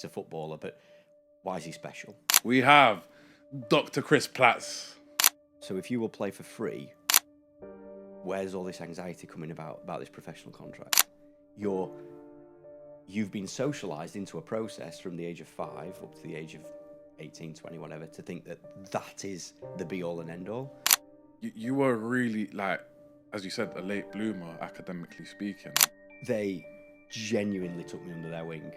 he's a footballer, but why is he special? We have Dr. Chris Platts. So if you will play for free, where's all this anxiety coming about this professional contract? You've been socialised into a process from the age of 5 up to the age of 18, 20, whatever, to think that is the be-all and end-all. You were really, like, as you said, a late bloomer, academically speaking. They genuinely took me under their wing,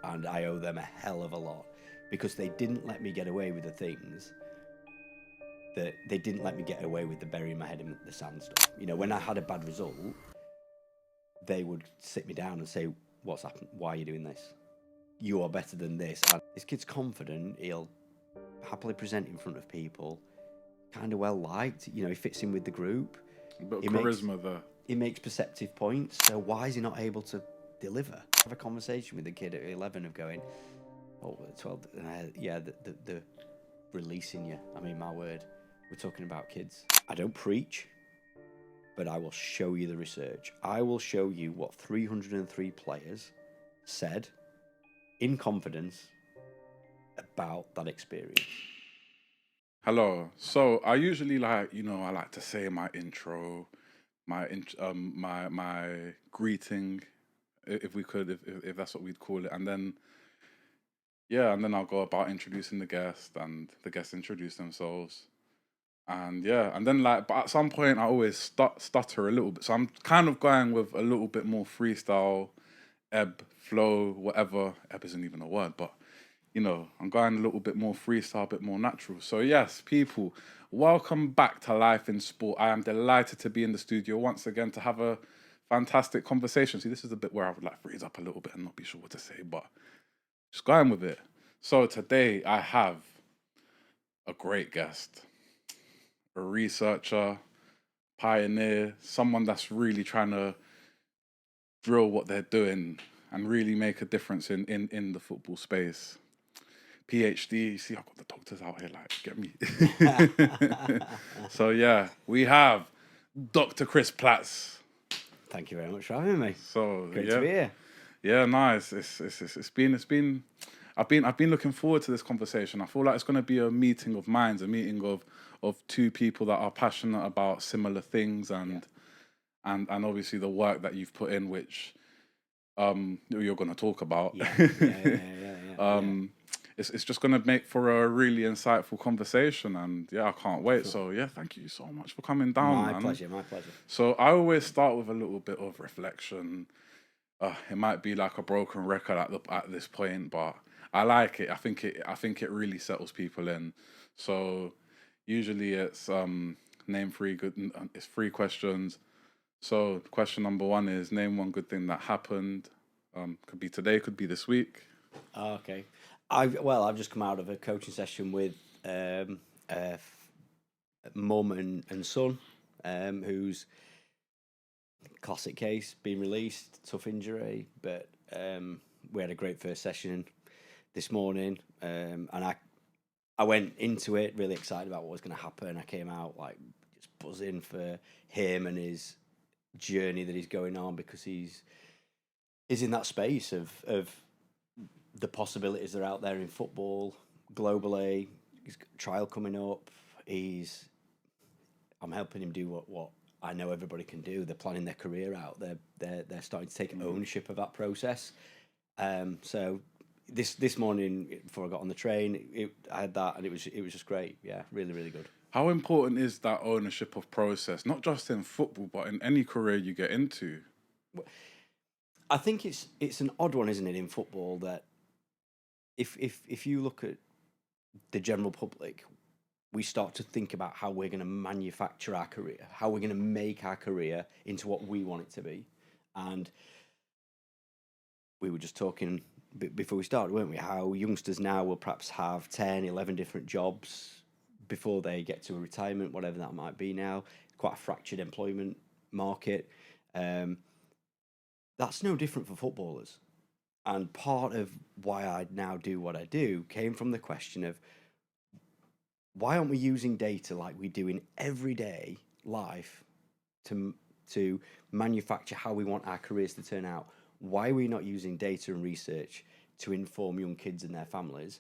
and I owe them a hell of a lot, because they didn't let me get away with the things that they didn't let me get away with, the burying my head in the sand stuff. You know, when I had a bad result, they would sit me down and say, what's happened? Why are you doing this? You are better than this. And this kid's confident. He'll happily present in front of people. Kind of well liked. You know, he fits in with the group. But charisma there. He makes perceptive points. So why is he not able to deliver? Have a conversation with the kid at 11 of going, 12, the releasing you. I mean, my word. We're talking about kids. I don't preach, but I will show you the research. I will show you what 303 players said in confidence about that experience. Hello. So I usually I like to say my intro, my greeting, if we could, if that's what we'd call it, and then I'll go about introducing the guest, and the guests introduce themselves. And but at some point I always stutter a little bit. So I'm kind of going with a little bit more freestyle, ebb, flow, whatever. Ebb isn't even a word, but I'm going a little bit more freestyle, a bit more natural. So yes, people, welcome back to Life in Sport. I am delighted to be in the studio once again to have a fantastic conversation. See, this is a bit where I would freeze up a little bit and not be sure what to say, but just going with it. So today I have a great guest. A researcher, pioneer, someone that's really trying to drill what they're doing and really make a difference in the football space. PhD, see, I've got the doctors out here, get me. So yeah, we have Dr. Chris Platts. Thank you very much for having me. So great to be here. Yeah, nice. It's been. I've been looking forward to this conversation. I feel like it's going to be a meeting of minds, a meeting of two people that are passionate about similar things, and obviously the work that you've put in, which you're going to talk about. It's just going to make for a really insightful conversation, and I can't wait. Sure. So thank you so much for coming down. My pleasure. So I always start with a little bit of reflection. It might be like a broken record at this point, but I like it. I think it really settles people in. So usually it's name three it's 3 questions. So question number 1 is name one good thing that happened. Could be today, could be this week. Okay. I've just come out of a coaching session with mum and son, who's classic case, been released, tough injury, but we had a great first session this morning, and I went into it really excited about what was going to happen. I came out just buzzing for him and his journey that he's going on, because he's in that space of the possibilities that are out there in football globally. He's got a trial coming up. I'm helping him do what I know everybody can do. They're planning their career out. They're starting to take ownership of that process. So this morning before I got on the train, I had that, and it was just great. Yeah, really, really good. How important is that ownership of process, not just in football, but in any career you get into? I think it's an odd one, isn't it, in football, that if you look at the general public, we start to think about how we're going to manufacture our career, how we're going to make our career into what we want it to be. And we were just talking before we started, weren't we, how youngsters now will perhaps have 10, 11 different jobs before they get to a retirement, whatever that might be now. Quite a fractured employment market. That's no different for footballers. And part of why I now do what I do came from the question of, why aren't we using data like we do in everyday life to manufacture how we want our careers to turn out? Why are we not using data and research to inform young kids and their families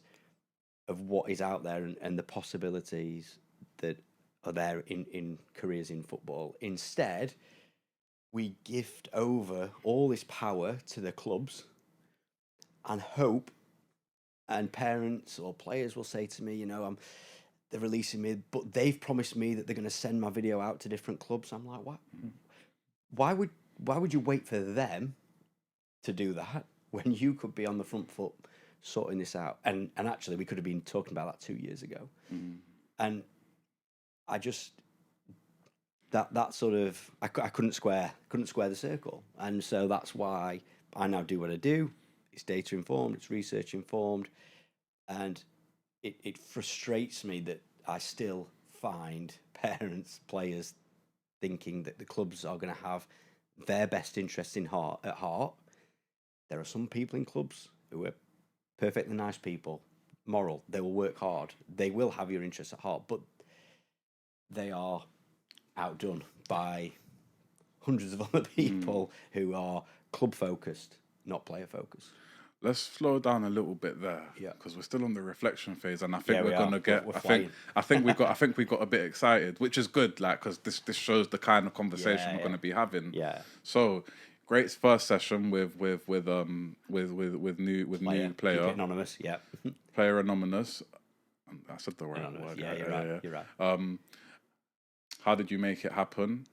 of what is out there and the possibilities that are there in careers in football. Instead, we gift over all this power to the clubs and hope, and parents or players will say to me, you know, they're releasing me, but they've promised me that they're going to send my video out to different clubs. I'm like, what? Why would you wait for them to do that when you could be on the front foot sorting this out? And actually, we could have been talking about that 2 years ago. And I just that sort of I couldn't square the circle, and so that's why I now do what I do. It's data informed, it's research informed, and it frustrates me that I still find parents, players thinking that the clubs are going to have their best interests at heart. There are some people in clubs who are perfectly nice people, moral, they will work hard, they will have your interests at heart, but they are outdone by hundreds of other people who are club focused, not player focused. Let's slow down a little bit there, Yeah, because we're still on the reflection phase, and I think we we're gonna get. I think we got a bit excited, which is good, like because this shows the kind of conversation we're gonna be having. Yeah. So, great first session with new player. Keep it anonymous. Yeah. Player anonymous. I said the right Anonymous. word. Yeah, you're right. Yeah. You're right. How did you make it happen?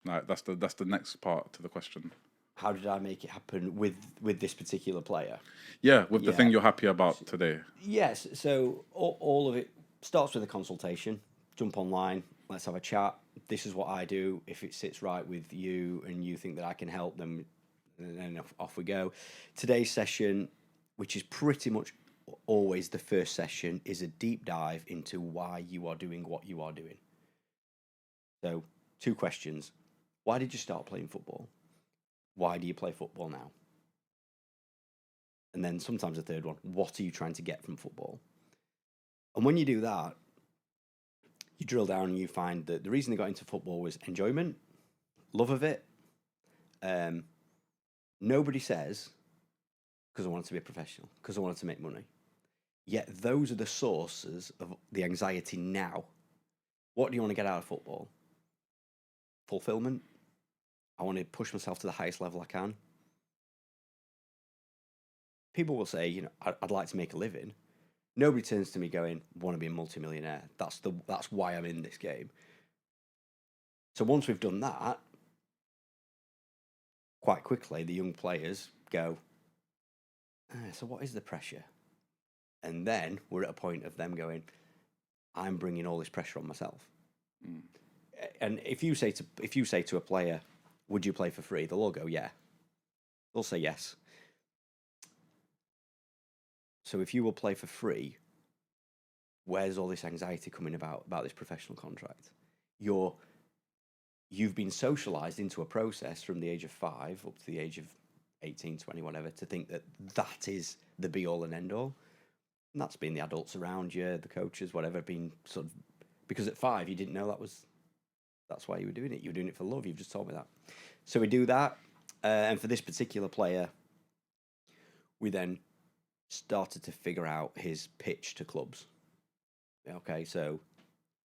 Like that's the next part to the question. How did I make it happen with this particular player? Yeah, with the thing you're happy about today. Yes. So all of it starts with a consultation. Jump online. Let's have a chat. This is what I do. If it sits right with you and you think that I can help, then off we go. Today's session, which is pretty much always the first session, is a deep dive into why you are doing what you are doing. So 2 questions. Why did you start playing football? Why do you play football now? And then sometimes a third one, what are you trying to get from football? And when you do that, you drill down and you find that the reason they got into football was enjoyment, love of it. Nobody says, because I wanted to be a professional, because I wanted to make money. Yet those are the sources of the anxiety now. What do you want to get out of football? Fulfillment. I want to push myself to the highest level I can. People will say, you know, I'd like to make a living. Nobody turns to me going, I want to be a multimillionaire. That's why I'm in this game. So once we've done that, quite quickly the young players go, so what is the pressure? And then we're at a point of them going, I'm bringing all this pressure on myself. And if you say to a player, would you play for free? They'll all go, yeah. They'll say yes. So if you will play for free, where's all this anxiety coming about this professional contract? You've been socialized into a process from the age of 5 up to the age of 18, 20, whatever, to think that is the be all and end all. And that's been the adults around you, the coaches, whatever, been sort of, because at 5 you didn't know that's why you were doing it. You were doing it for love. You've just told me that. So we do that. And for this particular player, we then started to figure out his pitch to clubs. Okay, so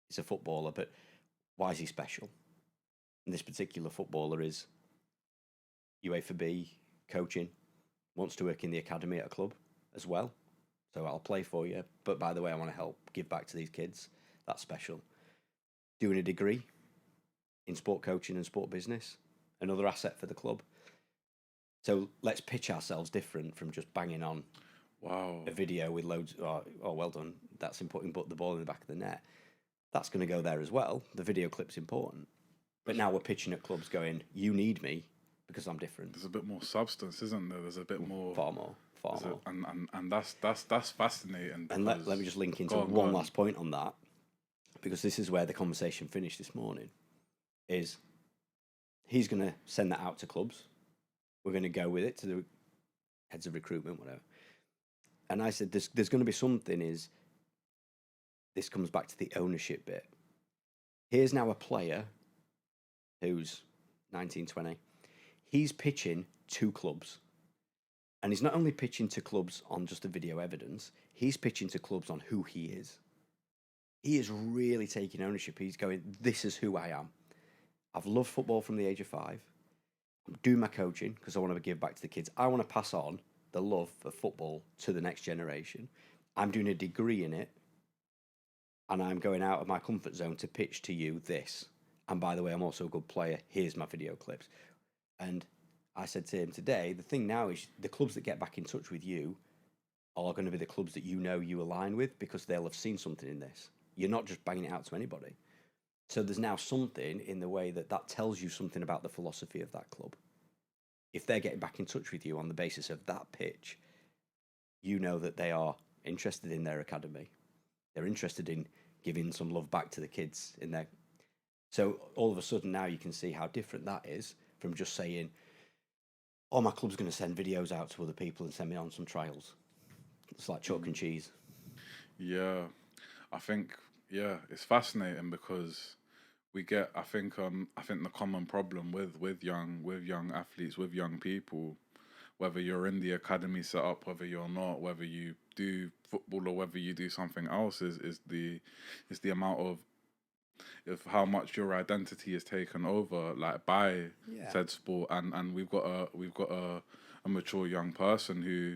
he's a footballer, but why is he special? And this particular footballer is UEFA B coaching, wants to work in the academy at a club as well. So I'll play for you. But by the way, I want to help give back to these kids. That's special. Doing a degree in sport coaching and sport business, another asset for the club. So let's pitch ourselves different from just banging on a video with loads, oh, well done, that's important, put the ball in the back of the net. That's going to go there as well. The video clip's important. But now we're pitching at clubs going, you need me because I'm different. There's a bit more substance, isn't there? There's a bit more. Far more. And that's fascinating. And let me just link into one last point on that, because this is where the conversation finished this morning, is he's going to send that out to clubs. We're going to go with it to the heads of recruitment, whatever. And I said, there's going to be something, is this comes back to the ownership bit. Here's now a player who's 19, 20. He's pitching 2 clubs. And he's not only pitching to clubs on just the video evidence, he's pitching to clubs on who he is. He is really taking ownership. He's going, this is who I am. I've loved football from the age of 5. I'm doing my coaching because I want to give back to the kids. I want to pass on the love of football to the next generation. I'm doing a degree in it, and I'm going out of my comfort zone to pitch to you this. And by the way, I'm also a good player. Here's my video clips. And I said to him today, the thing now is the clubs that get back in touch with you are going to be the clubs that you align with, because they'll have seen something in this. You're not just banging it out to anybody. So there's now something in the way that tells you something about the philosophy of that club. If they're getting back in touch with you on the basis of that pitch, you know that they are interested in their academy. They're interested in giving some love back to the kids in there. So all of a sudden now you can see how different that is from just saying, oh, my club's going to send videos out to other people and send me on some trials. It's like chalk and cheese. Yeah, I think it's fascinating because we get. I think the common problem with young athletes, with young people, whether you're in the academy setup, whether you're not, whether you do football or whether you do something else, is the amount of how much your identity is taken over, like by said sport, and we've got a mature young person who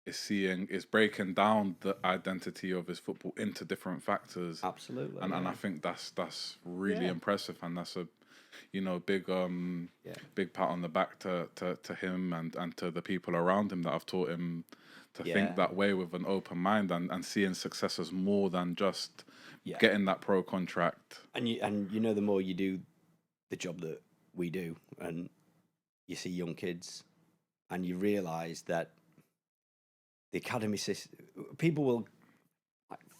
is breaking down the identity of his football into different factors. Absolutely. And I think that's really impressive, and that's a big big pat on the back to him and to the people around him that have taught him to think that way with an open mind and seeing success as more than just getting that pro contract. And the more you do the job that we do, and you see young kids, and you realise that the academy system, people will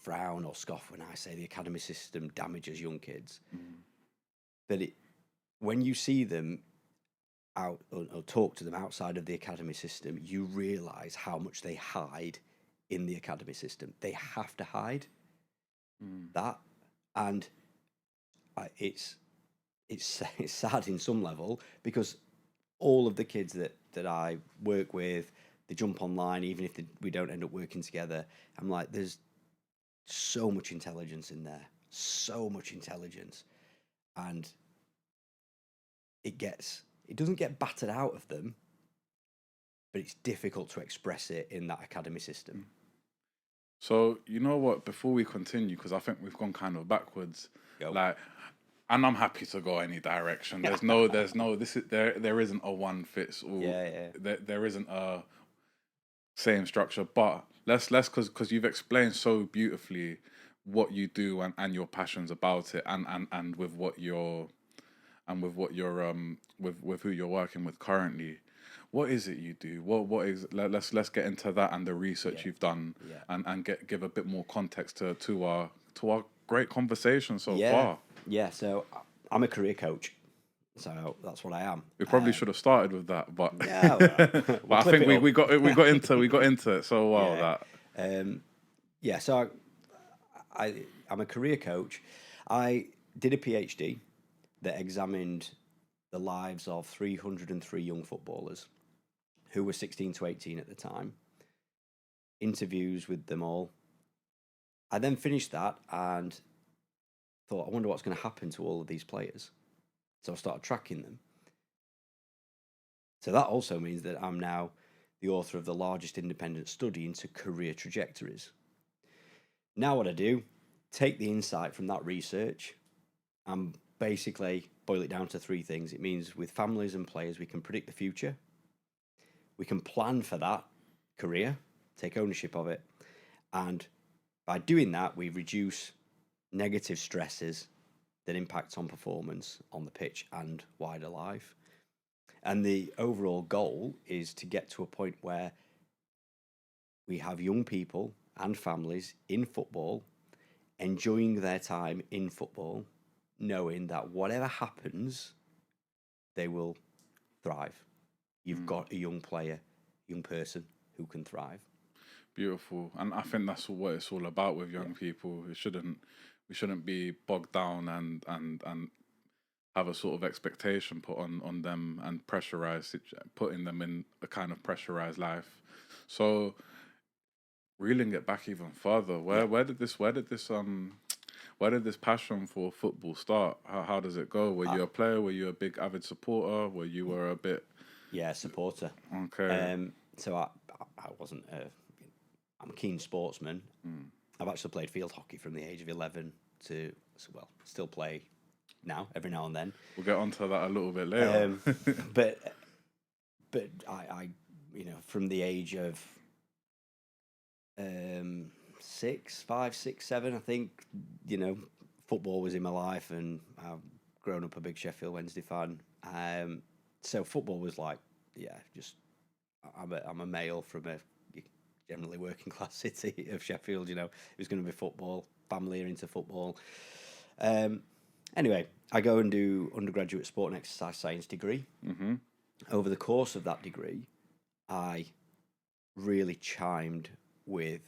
frown or scoff when I say the academy system damages young kids. But when you see them out or talk to them outside of the academy system, you realise how much they hide in the academy system. They have to hide that, and it's sad in some level, because all of the kids that I work with, they jump online, even if we don't end up working together. I'm like, there's so much intelligence in there, so much intelligence, and it doesn't get battered out of them, but it's difficult to express it in that academy system. So you know what? Before we continue, because I think we've gone kind of backwards, and I'm happy to go any direction. There isn't a one fits all. There isn't a same structure, but let's because you've explained so beautifully what you do and your passions about it, and with what you're with who you're working with currently. What is it you do? What is let's get into that and the research you've done, and give a bit more context to our great conversation so far. Yeah, so I'm a career coach. So that's what I am. We probably should have started with that, but but I think we got into it so well that. So I'm a career coach. I did a PhD that examined the lives of 303 young footballers who were 16 to 18 at the time. Interviews with them all. I then finished that and thought, I wonder what's going to happen to all of these players. So I started tracking them. So that also means that I'm now the author of the largest independent study into career trajectories. Now what I do, take the insight from that research and basically boil it down to 3 things. It means with families and players, we can predict the future. We can plan for that career, take ownership of it. And by doing that, we reduce negative stresses that impact on performance on the pitch and wider life. And the overall goal is to get to a point where we have young people and families in football enjoying their time in football, knowing that whatever happens, they will thrive. You've got a young player, young person who can thrive. Beautiful. And I think that's what it's all about with young people. We shouldn't be bogged down and have a sort of expectation put on them and putting them in a kind of pressurized life. So reeling it back even further, Yeah. where did this passion for football start? How does it go? Were you a player? Were you a big avid supporter? Were a bit Yeah, supporter. okay? So I wasn't. I'm a keen sportsman. I've actually played field hockey from the age of 11 to still play now every now and then. We'll get onto that a little bit later. But I from the age of 5, 6, 7, I think, football was in my life, and I've grown up a big Sheffield Wednesday fan. So football was like, just I'm a male from a generally working class city of Sheffield. It was going to be football. Family are into football. Anyway, I go and do undergraduate sport and exercise science degree. Mm-hmm. Over the course of that degree, I really chimed with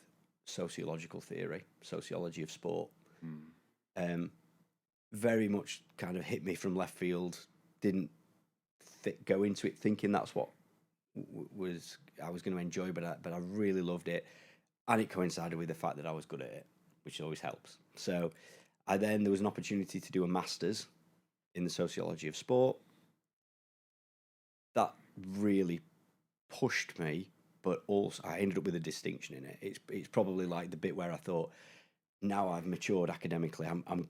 sociological theory, sociology of sport. Very much kind of hit me from left field. Didn't go into it thinking that's what I was going to enjoy, but I really loved it, and it coincided with the fact that I was good at it, which always helps. So there was an opportunity to do a master's in the sociology of sport. That really pushed me, but also I ended up with a distinction in it. It's probably like the bit where I thought, now I've matured academically, I'm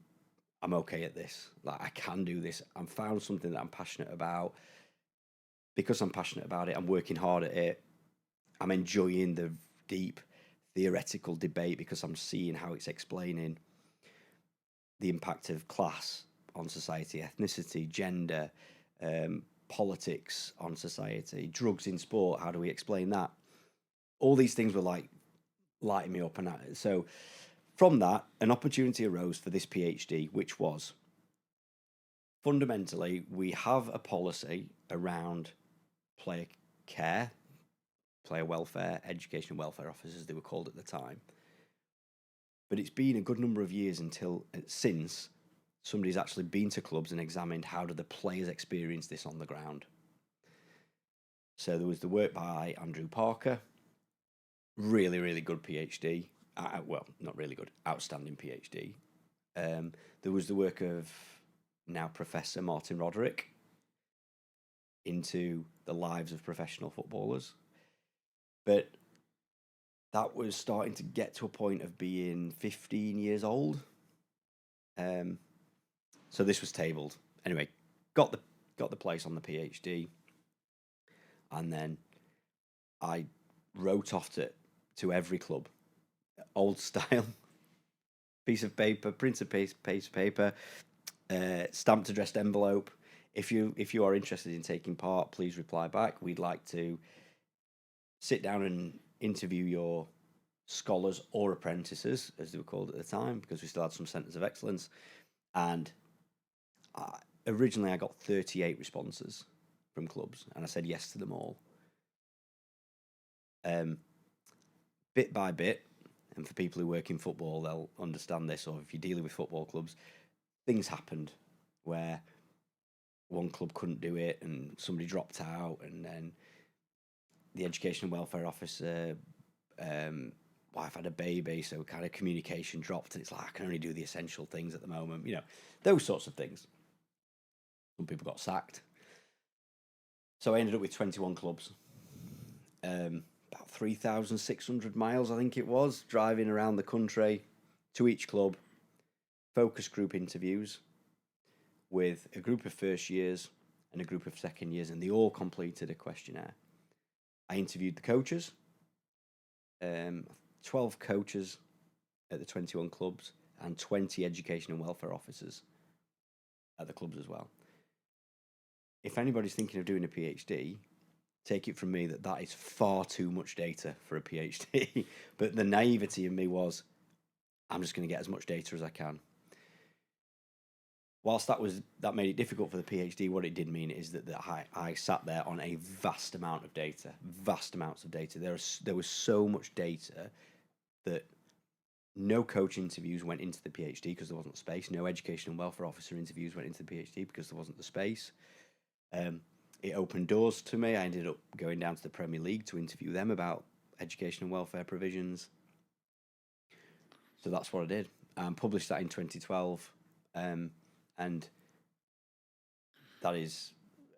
okay at this. Like, I can do this. I've found something that I'm passionate about. Because I'm passionate about it, I'm working hard at it. I'm enjoying the deep theoretical debate because I'm seeing how it's explaining the impact of class on society, ethnicity, gender, politics on society, drugs in sport. How do we explain that? All these things were like lighting me up. And so from that, an opportunity arose for this PhD, which was fundamentally, we have a policy around player care, player welfare, education and welfare officers, they were called at the time. But it's been a good number of years since somebody's actually been to clubs and examined how do the players experience this on the ground. So there was the work by Andrew Parker, really, really good PhD. Well, not really good, outstanding PhD. There was the work of now Professor Martin Roderick into the lives of professional footballers. But that was starting to get to a point of being 15 years old. So this was tabled. Anyway, got the place on the PhD, and then I wrote off to every club, old style, piece of paper, printed piece of paper, stamped addressed envelope. If you are interested in taking part, please reply back. We'd like to sit down and interview your scholars or apprentices, as they were called at the time, because we still had some centres of excellence. And originally I got 38 responses from clubs, and I said yes to them all. Bit by bit, and for people who work in football, they'll understand this, or if you're dealing with football clubs, things happened where one club couldn't do it and somebody dropped out, and then the education and welfare officer wife had a baby, so kind of communication dropped, and it's like, I can only do the essential things at the moment, those sorts of things. Some people got sacked. So I ended up with 21 clubs, about 3,600 miles, I think it was, driving around the country to each club, focus group interviews with a group of first years and a group of second years, and they all completed a questionnaire. I interviewed the coaches, 12 coaches at the 21 clubs, and 20 education and welfare officers at the clubs as well. If anybody's thinking of doing a PhD, take it from me that is far too much data for a PhD. But the naivety in me was, I'm just going to get as much data as I can. Whilst that made it difficult for the PhD, what it did mean is that I sat there on a vast amount of data, vast amounts of data. There was so much data that no coach interviews went into the PhD because there wasn't space. No education and welfare officer interviews went into the PhD because there wasn't the space. It opened doors to me. I ended up going down to the Premier League to interview them about education and welfare provisions. So that's what I did. Published that in 2012, and that is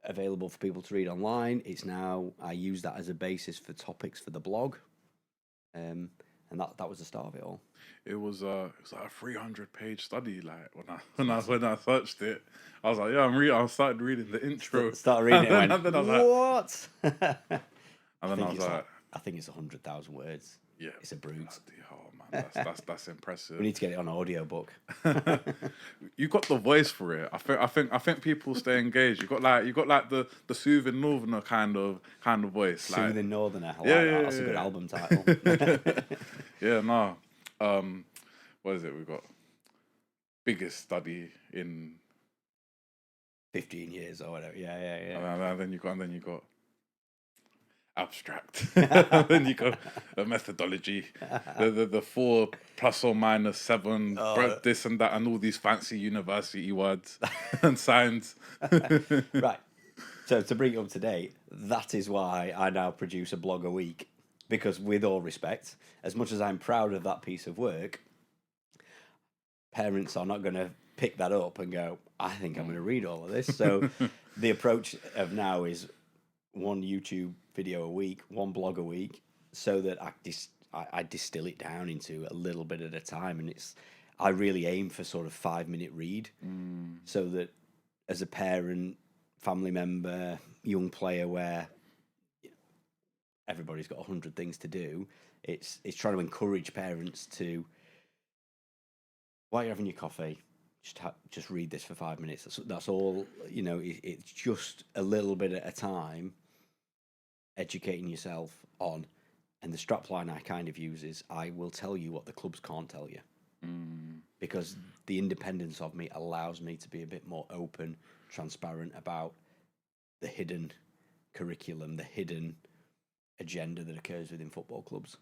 available for people to read online. It's now, I use that as a basis for topics for the blog, and that was the start of it all. It was like a 300-page study. Like when I searched it, I was like, yeah, I started reading the intro. Started reading it and and went, then I was what? and then I was like, I think it's 100,000 words. yeah, It's a brute. Oh man, that's impressive. We need to get it on audio book. You got the voice for it. I think people stay engaged. You got like the soothing northerner kind of voice. Soothing Northerner. I like Yeah, that. yeah, That's a good yeah. album title. Yeah, no. What is it? We got biggest study in 15 years or whatever. Yeah. and then you got abstract. And then you got a methodology, the 4 ± 7, this and that, and all these fancy university words and signs. Right. So to bring it up to date, that is why I now produce a blog a week. Because with all respect, as much as I'm proud of that piece of work, parents are not going to pick that up and go, I think I'm going to read all of this. So the approach of now is one YouTube video a week, one blog a week, so that I distill it down into a little bit at a time. And I really aim for sort of 5-minute read, so that as a parent, family member, young player, where everybody's got 100 things to do, it's trying to encourage parents to, while you're having your coffee, just read this for 5 minutes. That's all. It's just a little bit at a time, educating yourself on. And the strapline I kind of use is, I will tell you what the clubs can't tell you, because the independence of me allows me to be a bit more open, transparent about the hidden curriculum, the hidden agenda that occurs within football clubs.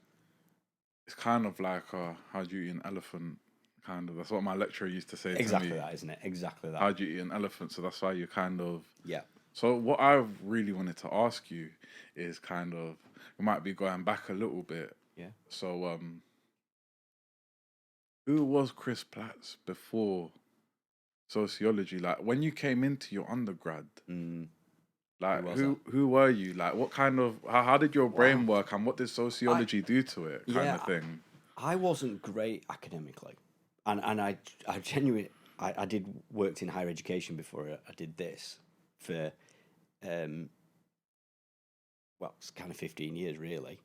It's kind of like how do you eat an elephant? Kind of. That's what my lecturer used to say to me. Exactly that, isn't it? Exactly that. How do you eat an elephant? So that's why you kind of... Yeah. So what I really wanted to ask you is kind of... We might be going back a little bit. Yeah. So who was Chris Platts before sociology? Like, when you came into your undergrad, like, who were you? Like, what kind of... How did your brain work, and what did sociology do to it, kind of thing? I wasn't great academically. And I genuinely, I did worked in higher education before I did this for, it's kind of 15 years really.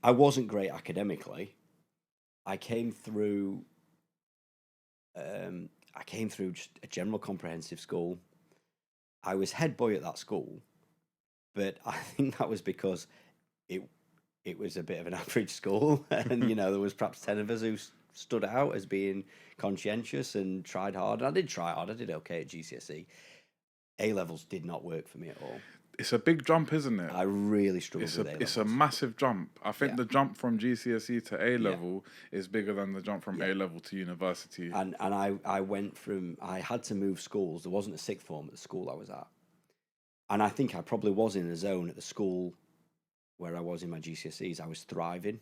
I wasn't great academically. I came through just a general comprehensive school. I was head boy at that school, but I think that was because it was a bit of an average school, and there was perhaps 10 of us who stood out as being conscientious and tried hard. And I did try hard. I did okay at GCSE. A-levels did not work for me at all. It's a big jump, isn't it? I really struggled with A-levels. It's a massive jump. I think the jump from GCSE to A-level is bigger than the jump from A-level to university. And I had to move schools. There wasn't a sixth form at the school I was at. And I think I probably was in a zone at the school where I was in my GCSEs. I was thriving.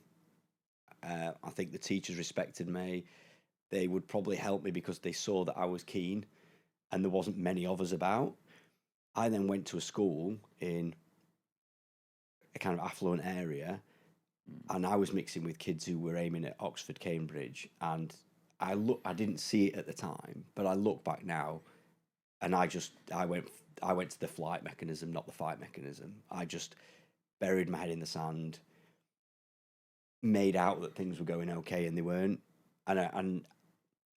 I think the teachers respected me. They would probably help me because they saw that I was keen and there wasn't many of us about. I then went to a school in a kind of affluent area, and I was mixing with kids who were aiming at Oxford, Cambridge, and I didn't see it at the time, but I look back now, and I went to the flight mechanism, not the fight mechanism. I just buried my head in the sand, made out that things were going okay, and they weren't. And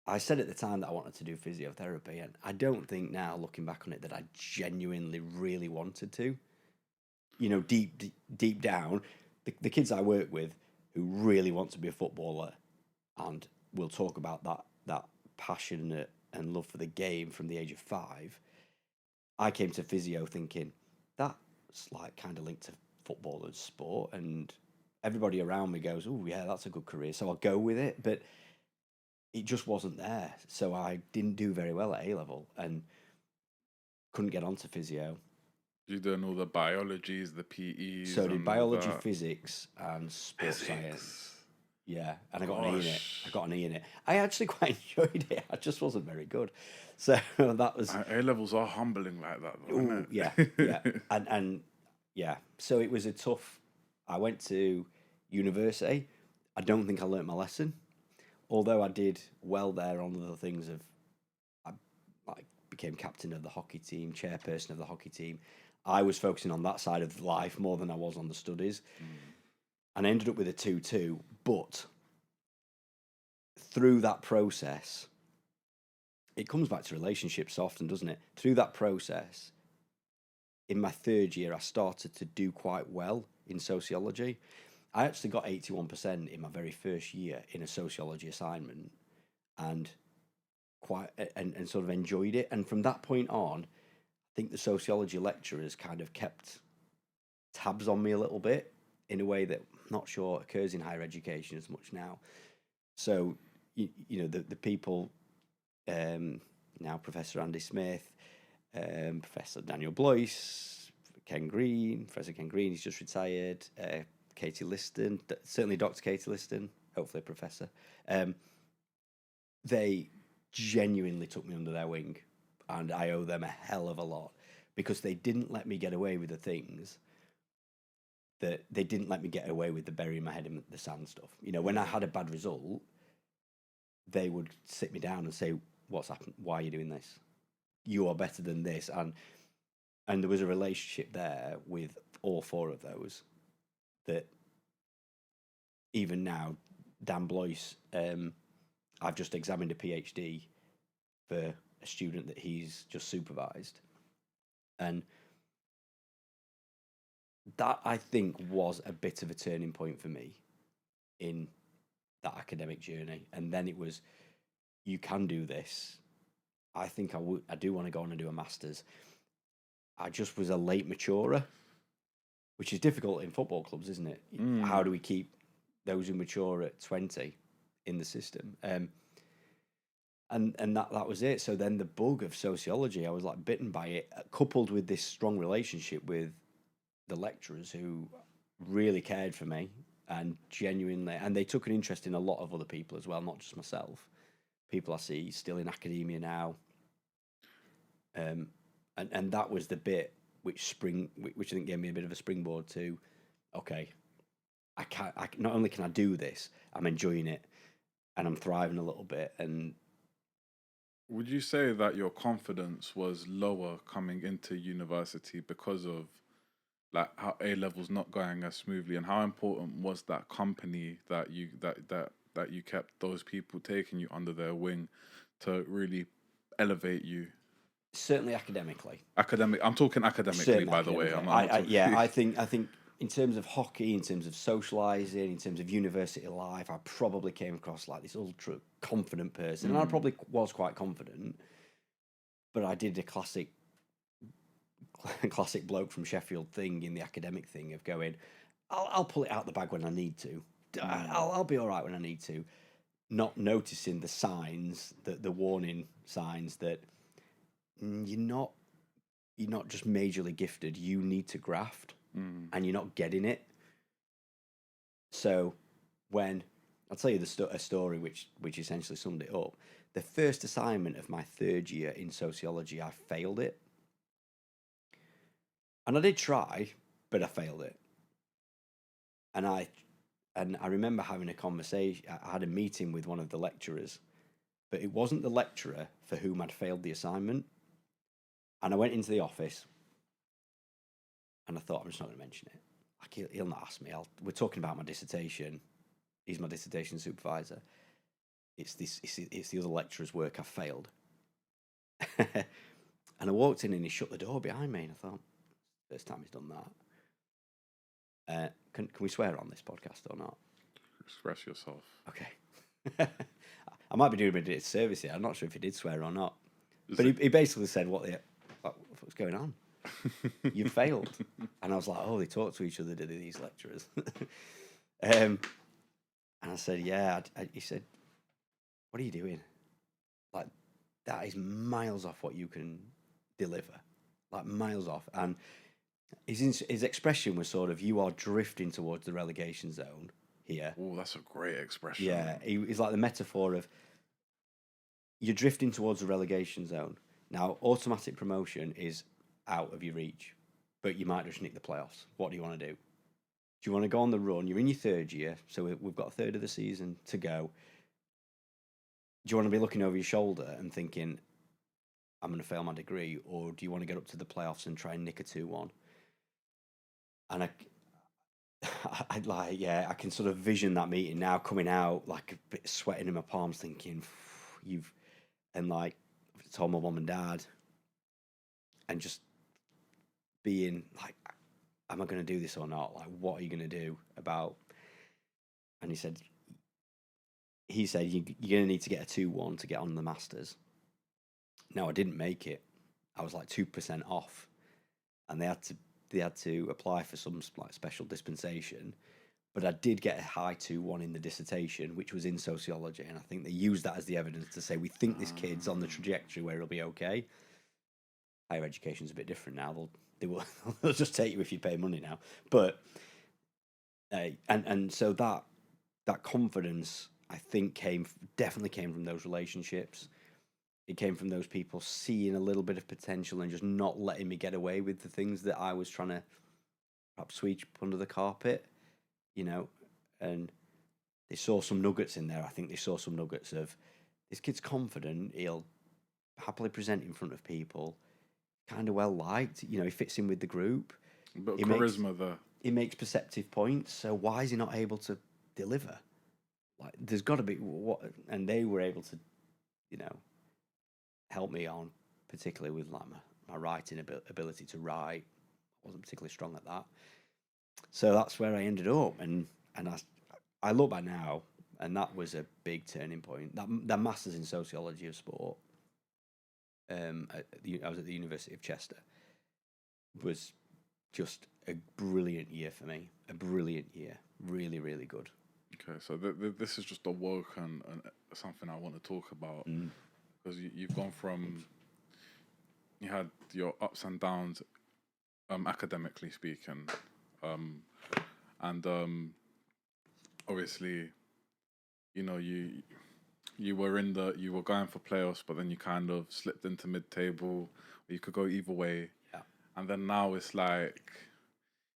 I said at the time that I wanted to do physiotherapy, and I don't think now, looking back on it, that I genuinely really wanted to. Deep down, the kids I work with who really want to be a footballer and will talk about that passion and love for the game from the age of 5, I came to physio thinking that's like kind of linked to football and sport, and everybody around me goes, oh, yeah, that's a good career. So I'll go with it. But it just wasn't there. So I didn't do very well at A-level and couldn't get onto physio. You're doing all the biologies, the PEs, So I did and all biology, that. physics, and sports science. Physics. Yeah, and I got an E in it. I Gosh. got an E in it. I actually quite enjoyed it. I just wasn't very good. So that was, A levels are humbling like that, though, ooh, isn't yeah, it? yeah. And yeah, so it was a tough, I went to university. I don't think I learnt my lesson, although I did well there on the things of, I like became captain of the hockey team, chairperson of the hockey team. I was focusing on that side of life more than I was on the studies. And I ended up with a 2-2, but through that process, it comes back to relationships often, doesn't it? Through that process, in my third year, I started to do quite well in sociology. I actually got 81% in my very first year in a sociology assignment, and and sort of enjoyed it. And from that point on, I think the sociology lecturers kind of kept tabs on me a little bit in a way that I'm not sure occurs in higher education as much now. So you know the people, now Professor Andy Smith, Professor Daniel Blois, Professor Ken Green, he's just retired. Katie Liston, certainly Dr. Katie Liston, hopefully a professor. They genuinely took me under their wing, and I owe them a hell of a lot because they didn't let me get away with the things that they didn't let me get away with the burying my head in the sand stuff. You know, when I had a bad result, they would sit me down and say, "What's happened? Why are you doing this? You are better than this." And there was a relationship there with all four of those that even now, Dan Blois, I've just examined a PhD for a student that he's just supervised. And that, I think, was a bit of a turning point for me in that academic journey. And then it was, you can do this. I think I do want to go on and do a master's. I just was a late maturer, which is difficult in football clubs, isn't it? How do we keep those who mature at 20 in the system? And that was it. So then the bug of sociology, I was like bitten by it, coupled with this strong relationship with the lecturers who really cared for me and genuinely, and they took an interest in a lot of other people as well, not just myself. People I see still in academia now. And that was the bit which I think gave me a bit of a springboard to, okay, not only can I do this, I'm enjoying it and I'm thriving a little bit. And Would you say that your confidence was lower coming into university because of like how A levels not going as smoothly, and how important was that company that you kept those people taking you under their wing to really elevate you? certainly academically. I'm talking academically, Certainly by the way. academically. I'm not talking. I think in terms of hockey, in terms of socialising, in terms of university life, I probably came across like this ultra confident person. And I probably was quite confident, but I did a classic bloke from Sheffield thing in the academic thing of going, I'll pull it out the bag when I need to. I'll be all right when I need to. Not noticing the signs, the warning signs that you're not just majorly gifted. You need to graft, and you're not getting it. So when I'll tell you a story which essentially summed it up. The first assignment of my third year in sociology, I failed it. And I did try, but I failed it. And I remember having a conversation. I had a meeting with one of the lecturers, but it wasn't the lecturer for whom I'd failed the assignment. And I went into the office, and I thought, I'm just not going to mention it. Like he'll not ask me. We're talking about my dissertation. He's my dissertation supervisor. It's the other lecturer's work I failed. And I walked in, and he shut the door behind me, and I thought, first time he's done that. Can we swear on this podcast or not? Express yourself. Okay. I might be doing a bit of disservice here. I'm not sure if he did swear or not. But he basically said, what's going on? You failed. And I was like, oh, they talk to each other, did these lecturers? And I said, yeah. He said, what are you doing? Like, that is miles off what you can deliver. Like, miles off. And his expression was sort of, you are drifting towards the relegation zone here. Oh, that's a great expression. Yeah, he's like the metaphor of, you're drifting towards the relegation zone. Now, automatic promotion is out of your reach, but you might just nick the playoffs. What do you want to do? Do you want to go on the run? You're in your third year, so we've got a third of the season to go. Do you want to be looking over your shoulder and thinking, I'm going to fail my degree, or do you want to get up to the playoffs and try and nick a 2-1? And I can sort of vision that meeting now, coming out like a bit sweating in my palms, thinking, and like told my mum and dad, and just being like, am I going to do this or not? Like, what are you going to do about? And he said, you're going to need to get a 2-1 to get on the Masters. No, I didn't make it. I was like 2% off, and they had to apply for some like special dispensation. But I did get a high 2-1 in the dissertation, which was in sociology, and I think they used that as the evidence to say, we think this kid's on the trajectory where he'll be okay. Higher education's a bit different now. They'll just take you if you pay money now. But and so that confidence, I think, definitely came from those relationships. It came from those people seeing a little bit of potential and just not letting me get away with the things that I was trying to perhaps sweep under the carpet, and they saw some nuggets in there. I think they saw some nuggets of, this kid's confident, he'll happily present in front of people, kind of well liked, he fits in with the group. But charisma there. He makes perceptive points, so why is he not able to deliver? Like, there's got to be and they were able to, help me on, particularly with like my writing ability to write. I wasn't particularly strong at that, so that's where I ended up. And I look back now, and that was a big turning point. That Masters in Sociology of Sport, I was at the University of Chester, was just a brilliant year for me. A brilliant year, really, really good. Okay, so this is just a work and something I want to talk about, because you've gone from, you had your ups and downs, academically speaking, and obviously, you were going for playoffs, but then you kind of slipped into mid-table. You could go either way, and then now it's like,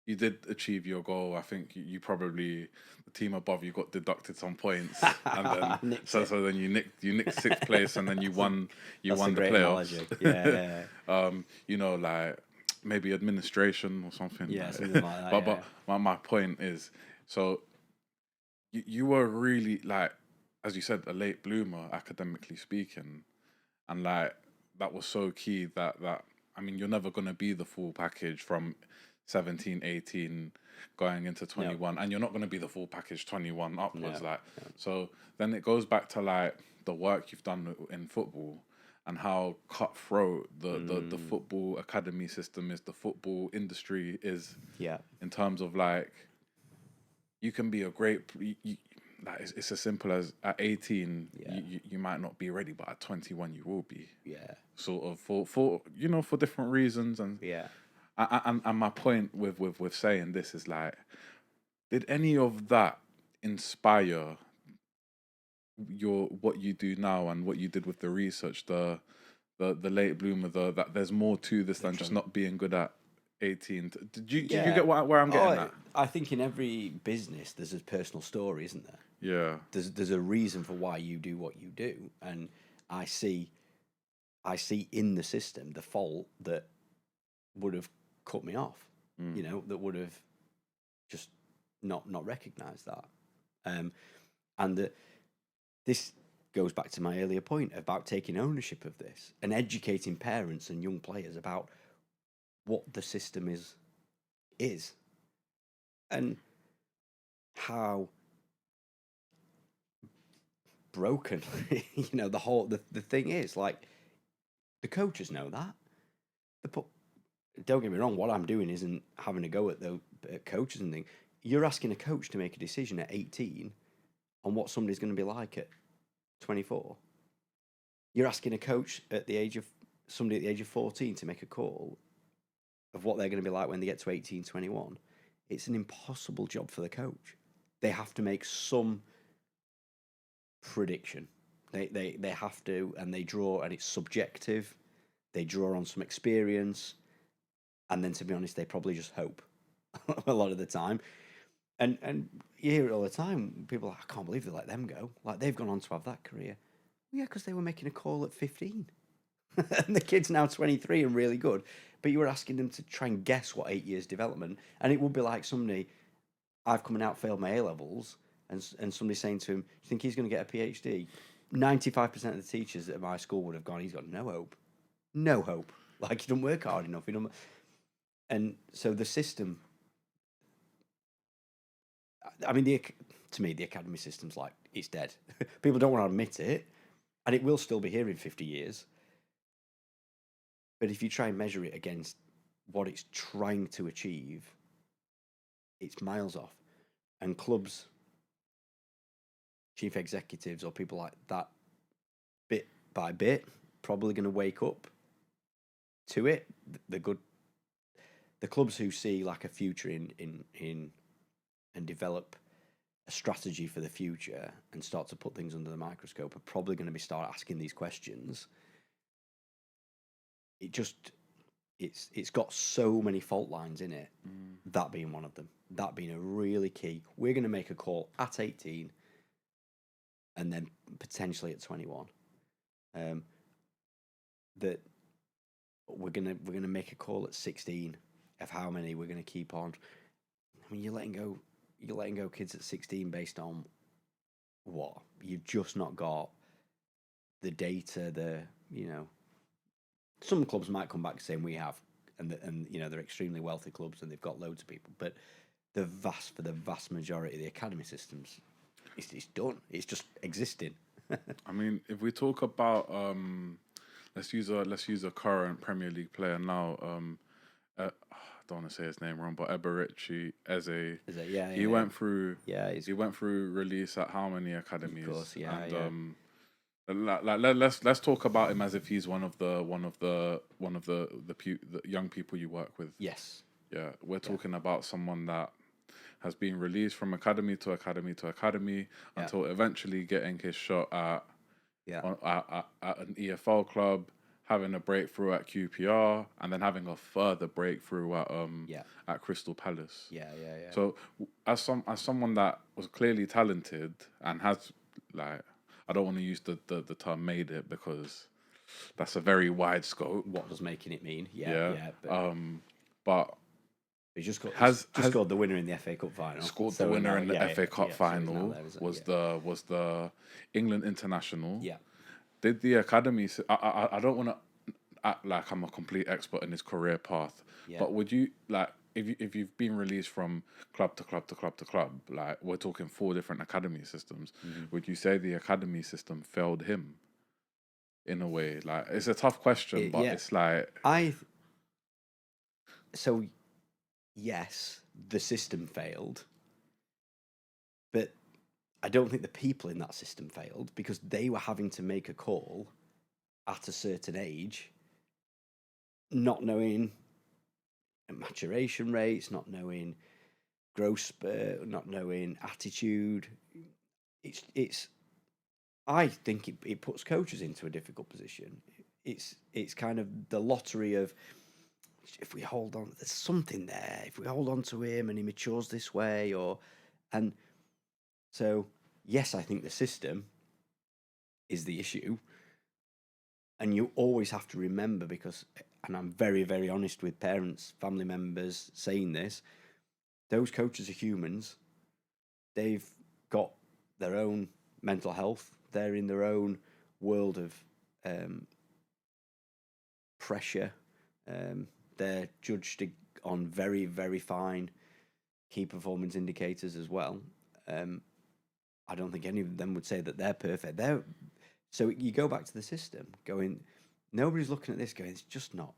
you did achieve your goal. I think you probably, the team above you got deducted some points, and then so then you nicked sixth place, and then you won the playoffs. Yeah. Like maybe administration or something. Yeah, something like that. But my point is, so you were really, like, as you said, a late bloomer academically speaking, and like that was so key that I mean, you're never gonna be the full package from 17, 18 going into 21, and you're not going to be the full package 21 upwards. So then it goes back to like the work you've done in football and how cutthroat the football academy system is, the football industry is, in terms of like, you can be a great, like it's as simple as at 18 you might not be ready, but at 21 you will be, sort of for for different reasons. And and my point with saying this is like, did any of that inspire what you do now and what you did with the research, the late bloomer, that there's more to this than just not being good at 18? Did you get where I'm getting at? I think in every business there's a personal story, isn't there? Yeah. There's a reason for why you do what you do, and I see in the system the fault that would have cut me off, that would have just not recognised that. And that this goes back to my earlier point about taking ownership of this and educating parents and young players about what the system is and how broken the thing is. Like, the coaches know that. Don't get me wrong, what I'm doing isn't having a go at the coaches and things. you're asking a coach to make a decision at 18 on what somebody's going to be like at 24. You're asking a coach at the age of somebody at the age of 14 to make a call of what they're going to be like when they get to 18, 21. It's an impossible job for the coach. They have to make some prediction. They have to, and they draw, and it's subjective. They draw on some experience, and then, to be honest, they probably just hope a lot of the time. And you hear it all the time. People are like, I can't believe they let them go. Like, they've gone on to have that career. Yeah, because they were making a call at 15. And the kid's now 23 and really good. But you were asking them to try and guess what 8 years development. And it would be like somebody, I've come out, failed my A-levels, and somebody saying to him, do you think he's going to get a PhD? 95% of the teachers at my school would have gone, he's got no hope. No hope. Like, he doesn't work hard enough. And so the system, I mean, to me, the academy system's like, it's dead. People don't want to admit it, and it will still be here in 50 years. But if you try and measure it against what it's trying to achieve, it's miles off. And clubs, chief executives, or people like that, bit by bit, probably going to wake up to it. The clubs who see like a future in and develop a strategy for the future and start to put things under the microscope are probably going to start asking these questions. It's got so many fault lines in it, that being one of them, that being a really key. We're going to make a call at 18 and then potentially at 21. That we're going to make a call at 16 of how many we're going to keep on. I mean, you're letting go kids at 16 based on what? You've just not got the data, some clubs might come back saying we have, and they're extremely wealthy clubs and they've got loads of people, but for the vast majority of the academy systems, it's done. It's just existing. I mean, if we talk about let's use a current Premier League player now. I don't want to say his name wrong, but Eberici Eze. He went through release at how many academies? Of course, let's talk about him as if he's one of the young people you work with. Yes. Yeah, we're talking about someone that has been released from academy to academy to academy until eventually getting his shot at an EFL club, having a breakthrough at QPR, and then having a further breakthrough at Crystal Palace. Yeah. So as someone that was clearly talented and has, like, I don't want to use the term made it because that's a very wide scope. What does making it mean? But he just scored the winner in the FA Cup final. FA Cup final. Was the England international. Yeah. Did the academy? I don't want to act like I'm a complete expert in his career path. Yeah. But would you, like, if you've been released from club to club to club to club, like we're talking 4 different academy systems, would you say the academy system failed him in a way? Like, it's a tough question, but it's like so yes, the system failed, but I don't think the people in that system failed, because they were having to make a call at a certain age, not knowing maturation rates, not knowing growth spurt, not knowing attitude. It's I think it puts coaches into a difficult position. It's kind of the lottery of, if we hold on, there's something there. If we hold on to him and he matures this way, and so yes, I think the system is the issue, and you always have to remember, because, and I'm very, very honest with parents, family members saying this, those coaches are humans. They've got their own mental health. They're in their own world of pressure. They're judged on very, very fine key performance indicators as well. I don't think any of them would say that they're perfect. So you go back to the system, going, nobody's looking at this going, it's just not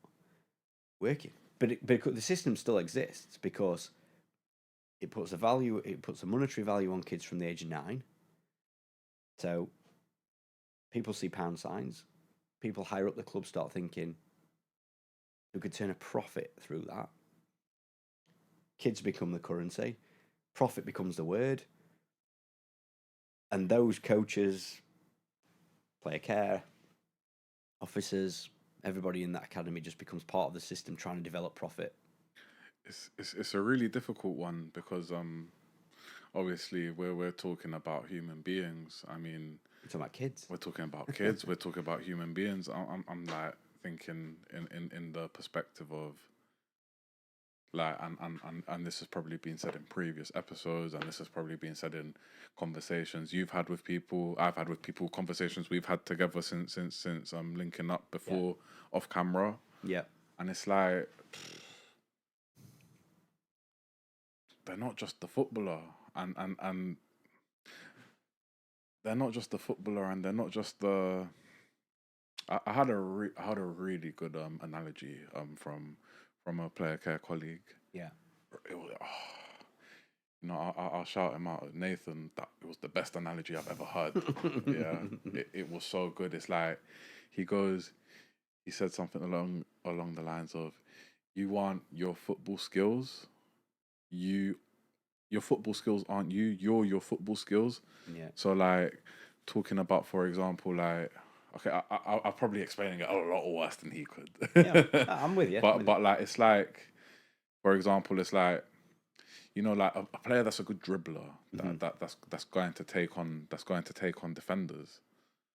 working. But the system still exists because it puts a monetary value on kids from the age of 9. So people see pound signs. People higher up the club start thinking who could turn a profit through that. Kids become the currency. Profit becomes the word. And those coaches, player care, officers, everybody in that academy just becomes part of the system trying to develop profit. It's a really difficult one because obviously we're talking about human beings. I mean, We're talking about kids. we're talking about kids. We're talking about human beings. I'm like thinking in the perspective of like and this has probably been said in previous episodes, and this has probably been said in conversations you've had with people, I've had with people, conversations we've had together since linking up before off camera. Yeah. And it's like they're not just the footballer, and they're not just the footballer, and they're not just the. I had a really good analogy from a player care colleague. Yeah. It was, you know, I'll shout him out, Nathan. That it was the best analogy I've ever heard. Yeah, it was so good. It's like he said something along the lines of, "You want your football skills, your football skills aren't you. You're your football skills." Yeah. So like talking about, for example, like. Okay, I'm probably explaining it a lot worse than he could. Yeah, I'm with you. But like it's like, for example, it's like, you know, like a player that's a good dribbler that's going to take on defenders.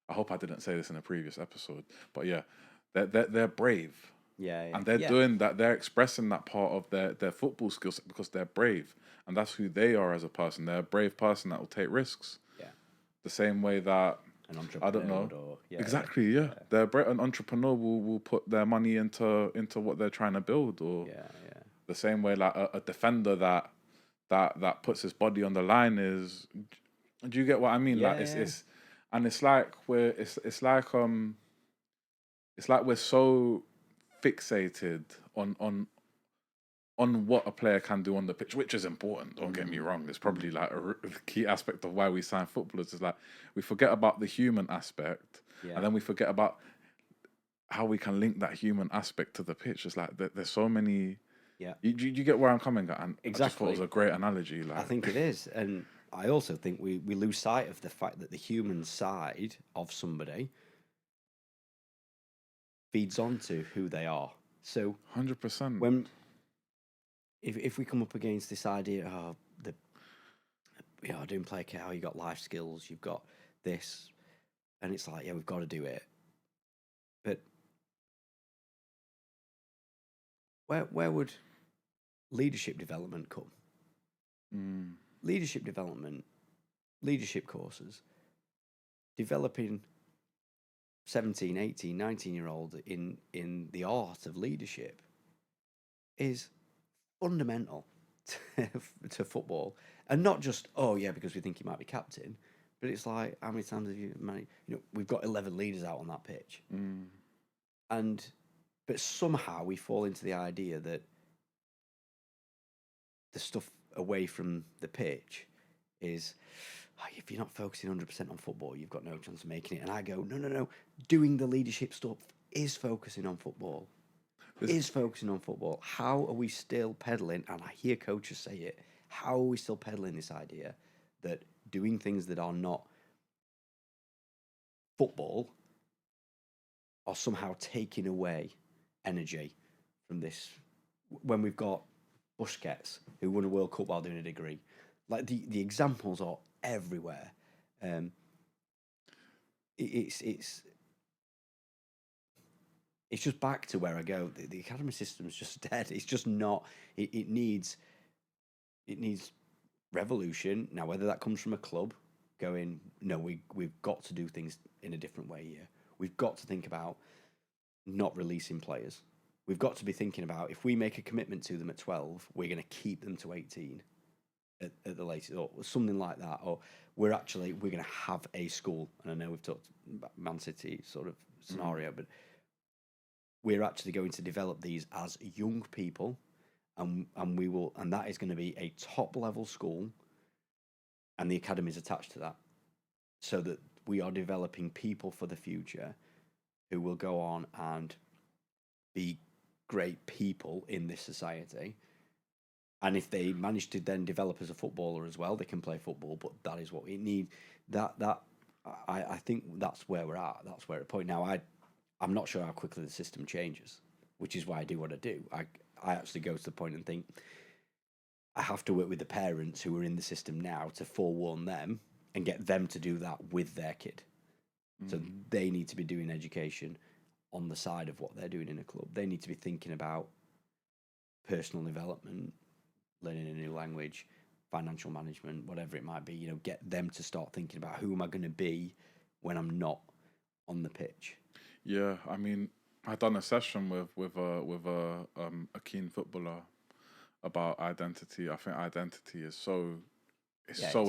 I hope I didn't say this in a previous episode, but yeah, they're brave. Yeah. And they're doing that. They're expressing that part of their football skills because they're brave, and that's who they are as a person. They're a brave person that will take risks. Yeah. The same way that. An entrepreneur. I don't know. Yeah, exactly, yeah. An entrepreneur will put their money into what they're trying to build, or the same way like a defender that puts his body on the line is. Do you get what I mean? Yeah, like it's and it's like it's like we're so fixated on what a player can do on the pitch, which is important. Don't get me wrong. It's probably like a key aspect of why we sign footballers. Is like we forget about the human aspect, and then we forget about how we can link that human aspect to the pitch. It's like there's so many. Yeah, you get where I'm coming at, and exactly. I just thought it was a great analogy. Like I think it is, and I also think we lose sight of the fact that the human side of somebody feeds onto who they are. So 100%. when if we come up against this idea of doing play care, you got life skills, you've got this, and it's like, we've got to do it. But where would leadership development come? Leadership development, leadership courses, developing 17, 18, 19-year-old in the art of leadership is fundamental to football, and not just because we think he might be captain, but it's like, how many times have you we've got 11 leaders out on that pitch, but somehow we fall into the idea that the stuff away from the pitch is, if you're not focusing 100% on football, you've got no chance of making it. And I go, no, doing the leadership stuff is focusing on football. How are we still peddling, and I hear coaches say it, how are we still peddling this idea that doing things that are not football are somehow taking away energy from this, when we've got Busquets, who won a World Cup while doing a degree? Like, the examples are everywhere. It's just back to where I go. The academy system is just dead. It's just not. It needs revolution. Now, whether that comes from a club going, no, we've got to do things in a different way here. We've got to think about not releasing players. We've got to be thinking about, if we make a commitment to them at 12, we're going to keep them to 18 at the latest, or something like that. Or we're going to have a school. And I know we've talked about Man City sort of scenario, but we're actually going to develop these as young people, and we will, and that is going to be a top level school, and the academies attached to that, so that we are developing people for the future who will go on and be great people in this society. And if they manage to then develop as a footballer as well, they can play football. But that is what we need. I think that's where we're at. That's where we're at point now. I'm not sure how quickly the system changes, which is why I do what I do. I actually go to the point and think I have to work with the parents who are in the system now to forewarn them and get them to do that with their kid. So they need to be doing education on the side of what they're doing in a club. They need to be thinking about personal development, learning a new language, financial management, whatever it might be. Get them to start thinking about who am I going to be when I'm not on the pitch. Yeah, I mean, I done a session with a keen footballer about identity. I think identity is so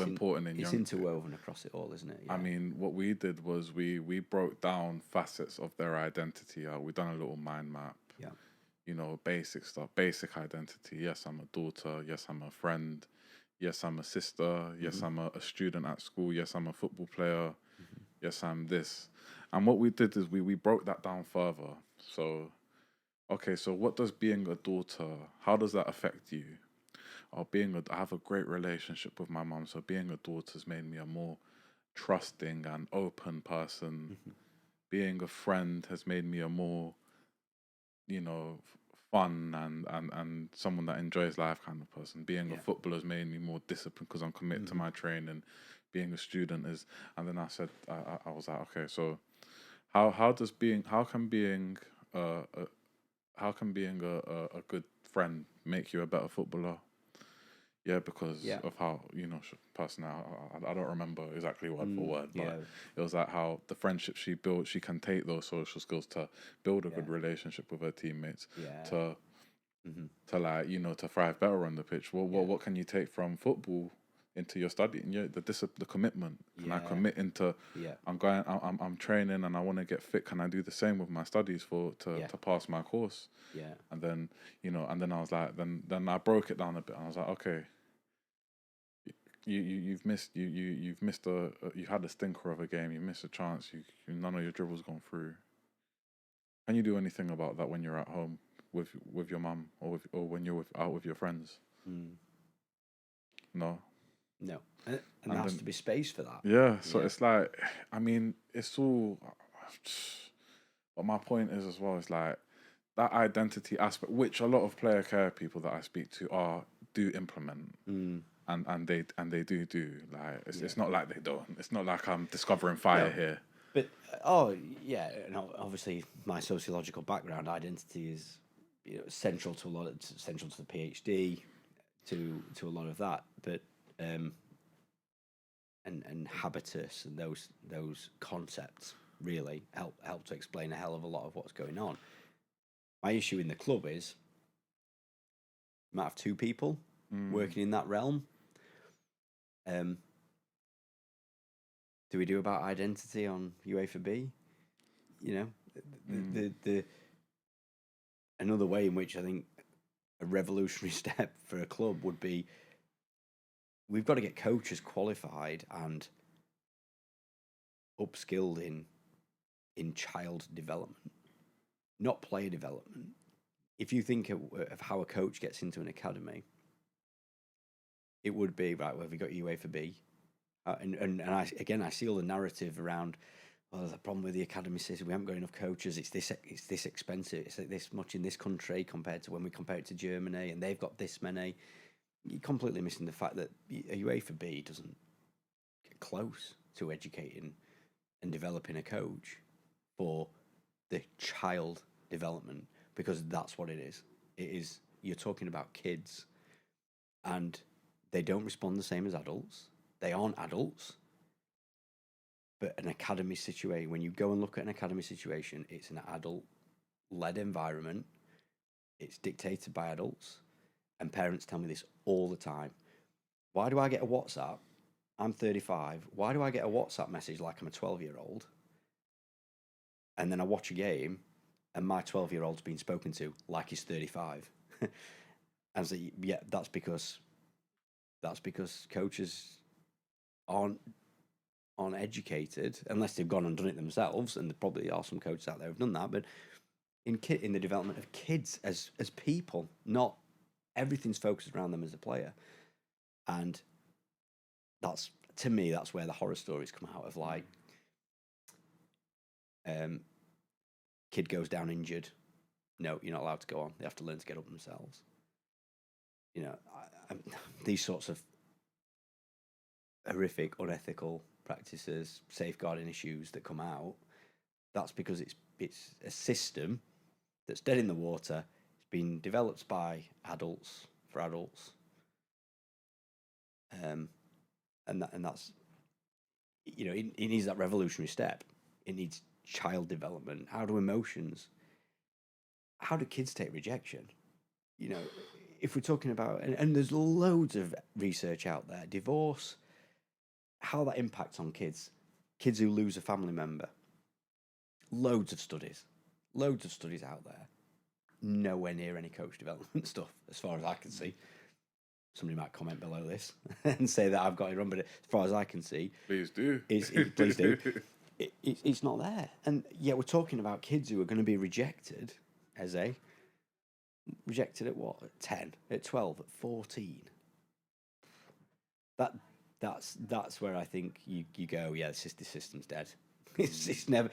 important in young. It's interwoven across it all, isn't it? Yeah. I mean, what we did was we broke down facets of their identity. We done a little mind map. Yeah. Basic stuff, basic identity. Yes, I'm a daughter. Yes, I'm a friend. Yes, I'm a sister. Yes, I'm a student at school. Yes, I'm a football player. Yes, I'm this. And what we did is we broke that down further. So, okay, so what does being a daughter, how does that affect you? I have a great relationship with my mum, so being a daughter has made me a more trusting and open person. Being a friend has made me a more, fun and someone that enjoys life kind of person. Being a footballer has made me more disciplined because I'm committed to my training. Being a student is, and then I said, I was like, okay, so how can being a good friend make you a better footballer? Yeah, because of how, personally, I don't remember exactly word for word, but it was like how the friendship she built, she can take those social skills to build a good relationship with her teammates, to like, to thrive better on the pitch. What can you take from football into your studying? Yeah, the commitment. Can I commit into? I'm training and I want to get fit. Can I do the same with my studies to pass my course? Yeah. And then and then I was like, then I broke it down a bit. And I was like, okay, you've missed you had a stinker of a game. You missed a chance. None of your dribbles gone through. Can you do anything about that when you're at home with your mum or when you're out with your friends? No. And there has to be space for that. Yeah, so it's like, I mean, it's all. But my point is as well, it's like that identity aspect, which a lot of player care people that I speak to do implement, and they do. Like it's not like they don't. It's not like I'm discovering fire here. But and obviously my sociological background, identity is central to the PhD, to a lot of that. But and habitus and those concepts really help to explain a hell of a lot of what's going on. My issue in the club is you might have two people working in that realm. Do we do about identity on UEFA B? The another way in which I think a revolutionary step for a club would be we've got to get coaches qualified and upskilled in child development, not player development. If you think of how a coach gets into an academy, it would be right. Well, have we got UEFA B? And I see all the narrative around. Well, there's a problem with the academy system. We haven't got enough coaches. It's this expensive. It's this much in this country compared to when we compare it to Germany, and they've got this many. You're completely missing the fact that a UEFA B doesn't get close to educating and developing a coach for the child development, because that's what it is. It is, you're talking about kids, and they don't respond the same as adults. They aren't adults. But an academy situation, when you go and look at an academy situation, it's an adult-led environment. It's dictated by adults. And parents tell me this all the time. Why do I get a WhatsApp? I'm 35. Why do I get a WhatsApp message like I'm a 12-year-old? And then I watch a game and my 12-year-old's been spoken to like he's 35. And so, yeah, that's because coaches aren't educated unless they've gone and done it themselves, and there probably are some coaches out there who've done that. But in the development of kids as people, not everything's focused around them as a player, and that's, to me, that's where the horror stories come out of, like, kid goes down injured. No, you're not allowed to go on. They have to learn to get up themselves. You know, these sorts of horrific, unethical practices, safeguarding issues that come out. That's because it's a system that's dead in the water. It's been developed by adults for adults, and that's, you know, it needs that revolutionary step. It needs child development. How do kids take rejection? You know, if we're talking about, and there's loads of research out there, divorce, how that impacts on kids who lose a family member. Loads of studies out there. Nowhere near any coach development stuff, as far as I can see. Somebody might comment below this and say that I've got it wrong, but as far as I can see, please do. Please do. It's not there, and yet we're talking about kids who are going to be rejected. Rejected at what? At 10, at 12, at 14. That's where I think you go. Yeah, the system's dead. It's never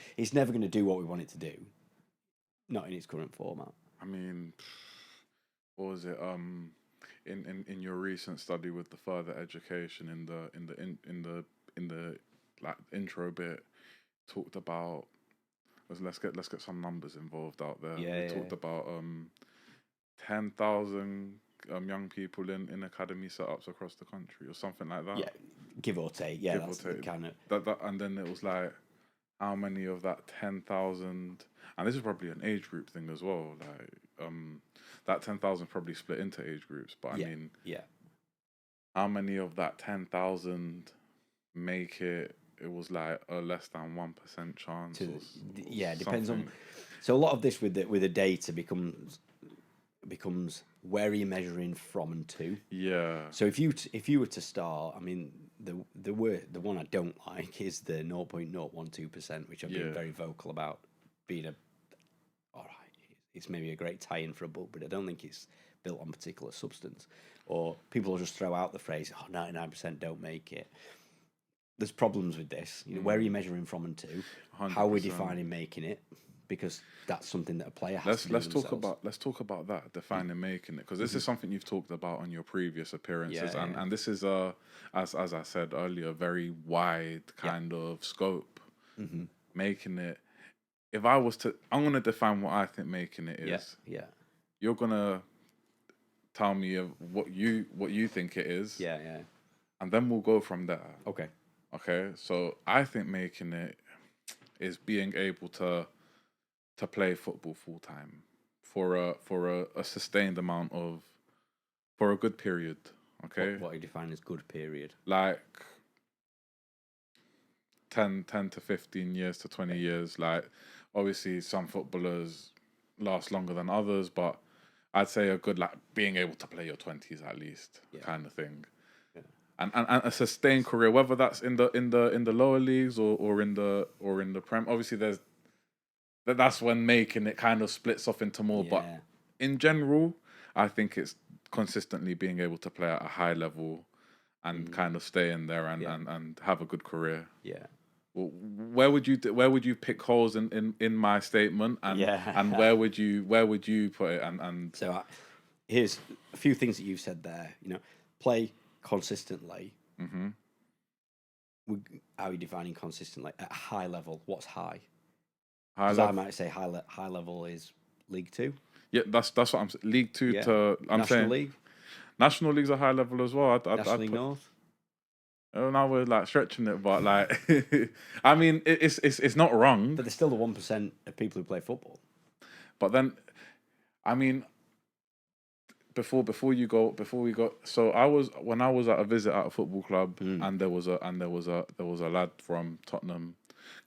going to do what we want it to do. Not in its current format. I mean, what was it? In your recent study with the further education in the like intro bit, talked about, let's get some numbers involved out there. Yeah, we talked about 10,000 young people in academy setups across the country or something like that. Yeah, give or take. Yeah, that's the kind of that. And then it was like, how many of that 10,000, and this is probably an age group thing as well. Like that 10,000 probably split into age groups, but I mean, how many of that 10,000 make it? It was like a less than 1% chance. It depends on. So a lot of this with the data becomes where are you measuring from and to? Yeah. So if you were to start, I mean, the one I don't like is the 0.012%, which I've been very vocal about being all right. It's maybe a great tie-in for a book, but I don't think it's built on particular substance. Or people will just throw out the phrase, 99% don't make it. There's problems with this. You know, where are you measuring from and to? 100%. How are we defining making it? Because that's something that a player has to do themselves. Let's talk about that, defining making it, because this is something you've talked about on your previous appearances, and this is as I said earlier, a very wide kind of scope. Making it. If I was to, I'm gonna define what I think making it is. Yeah. You're gonna tell me what you think it is. Yeah. And then we'll go from there. Okay. So I think making it is being able to play football full time for a sustained amount of, for a good period. Okay. What you define as good period? Like 10 to 15 years to 20 years. Like, obviously some footballers last longer than others, but I'd say a good, like, being able to play your 20s at least, kind of thing. Yeah. And a sustained career, whether that's in the lower leagues or in the Prem. Obviously that's when making it kind of splits off into more, but in general, I think it's consistently being able to play at a high level and kind of stay in there and have a good career. Yeah. Well, where would you pick holes in my statement, and where would you put it? And so here's a few things that you've said there. You know, play consistently. How are you defining consistently at a high level? What's high? I might say high level is League 2. Yeah, that's what I'm saying. League 2 to National League. National League's a high level as well. National League North. Oh, now we're like stretching it, but like, I mean, it's not wrong. But there's still the 1% of people who play football. But then, I mean, before we go. So when I was at a visit at a football club, and there was a lad from Tottenham,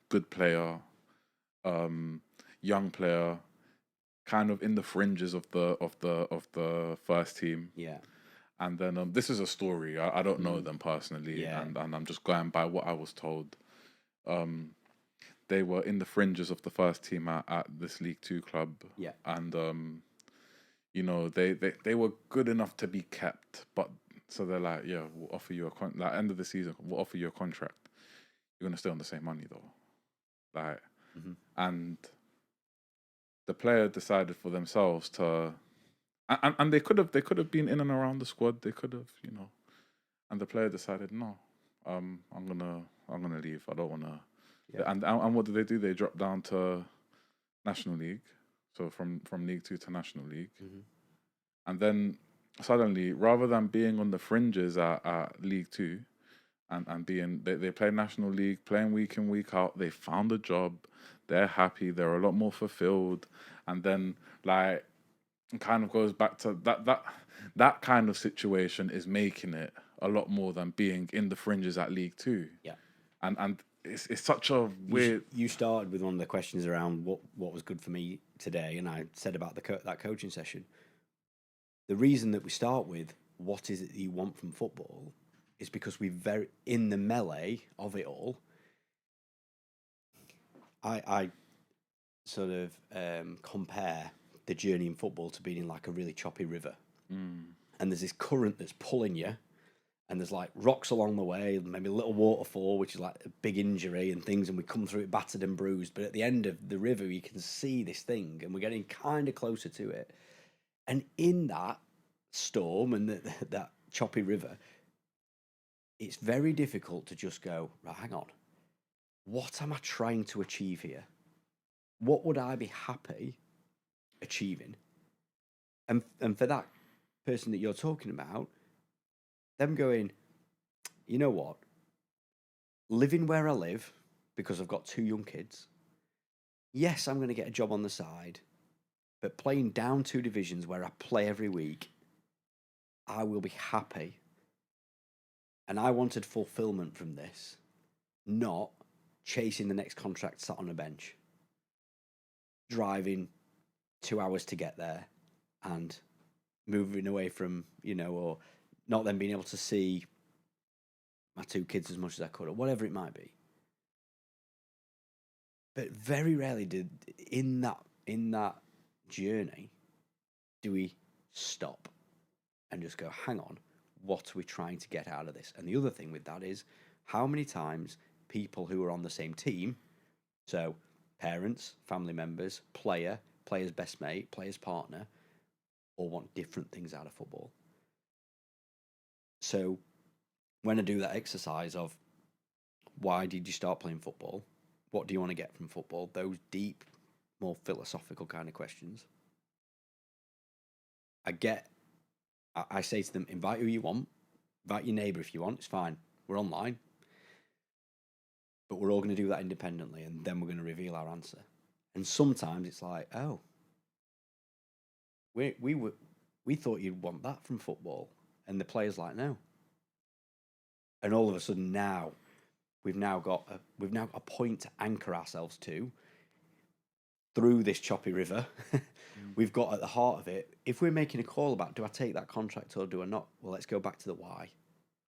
good player, young player, kind of in the fringes of the first team. Yeah. And then this is a story. I don't know them personally, Yeah. and I'm just going by what I was told. They were in the fringes of the first team at this League Two club. Yeah. And they were good enough to be kept, but so they're like, yeah, we'll offer you like end of the season, we'll offer you a contract. You're gonna stay on the same money though, like, and the player decided for themselves to, and they could have been in and around the squad. They could have, and the player decided no, I'm gonna leave. I don't wanna. Yeah. And what did they do? They dropped down to National League, so from League Two to National League, and then suddenly, rather than being on the fringes at League Two, and being they play National League, playing week in week out, they found a job, they're happy, they're a lot more fulfilled, and then like it kind of goes back to that kind of situation is making it a lot more than being in the fringes at League Two. Yeah. And it's such a weird. You started with one of the questions around what was good for me today, and I said about that coaching session. The reason that we start with what is it that you want from football is because we very in the melee of it all. I sort of compare the journey in football to being in like a really choppy river, and there's this current that's pulling you. And there's like rocks along the way, maybe a little waterfall, which is like a big injury and things, and we come through it battered and bruised. But at the end of the river, you can see this thing, and we're getting kind of closer to it. And in that storm and that choppy river, it's very difficult to just go, right, hang on, what am I trying to achieve here? What would I be happy achieving? And for that person that you're talking about, them going, you know what? Living where I live, because I've got 2 young kids, yes, I'm going to get a job on the side, but playing down 2 divisions where I play every week, I will be happy. And I wanted fulfillment from this, not chasing the next contract sat on a bench, driving 2 hours to get there and moving away from, or not then being able to see my 2 kids as much as I could, or whatever it might be. But very rarely in that journey do we stop and just go, hang on, what are we trying to get out of this? And the other thing with that is how many times people who are on the same team, so parents, family members, player's best mate, player's partner, all want different things out of football. So when I do that exercise of why did you start playing football? What do you want to get from football? Those deep, more philosophical kind of questions. I say to them, invite who you want, invite your neighbour if you want, it's fine. We're online. But we're all going to do that independently, and then we're going to reveal our answer. And sometimes it's like, oh, we thought you'd want that from football. And the player's like, no. And all of a sudden now, we've now got a point to anchor ourselves to through this choppy river. We've got at the heart of it, if we're making a call about do I take that contract or do I not, well, let's go back to the why.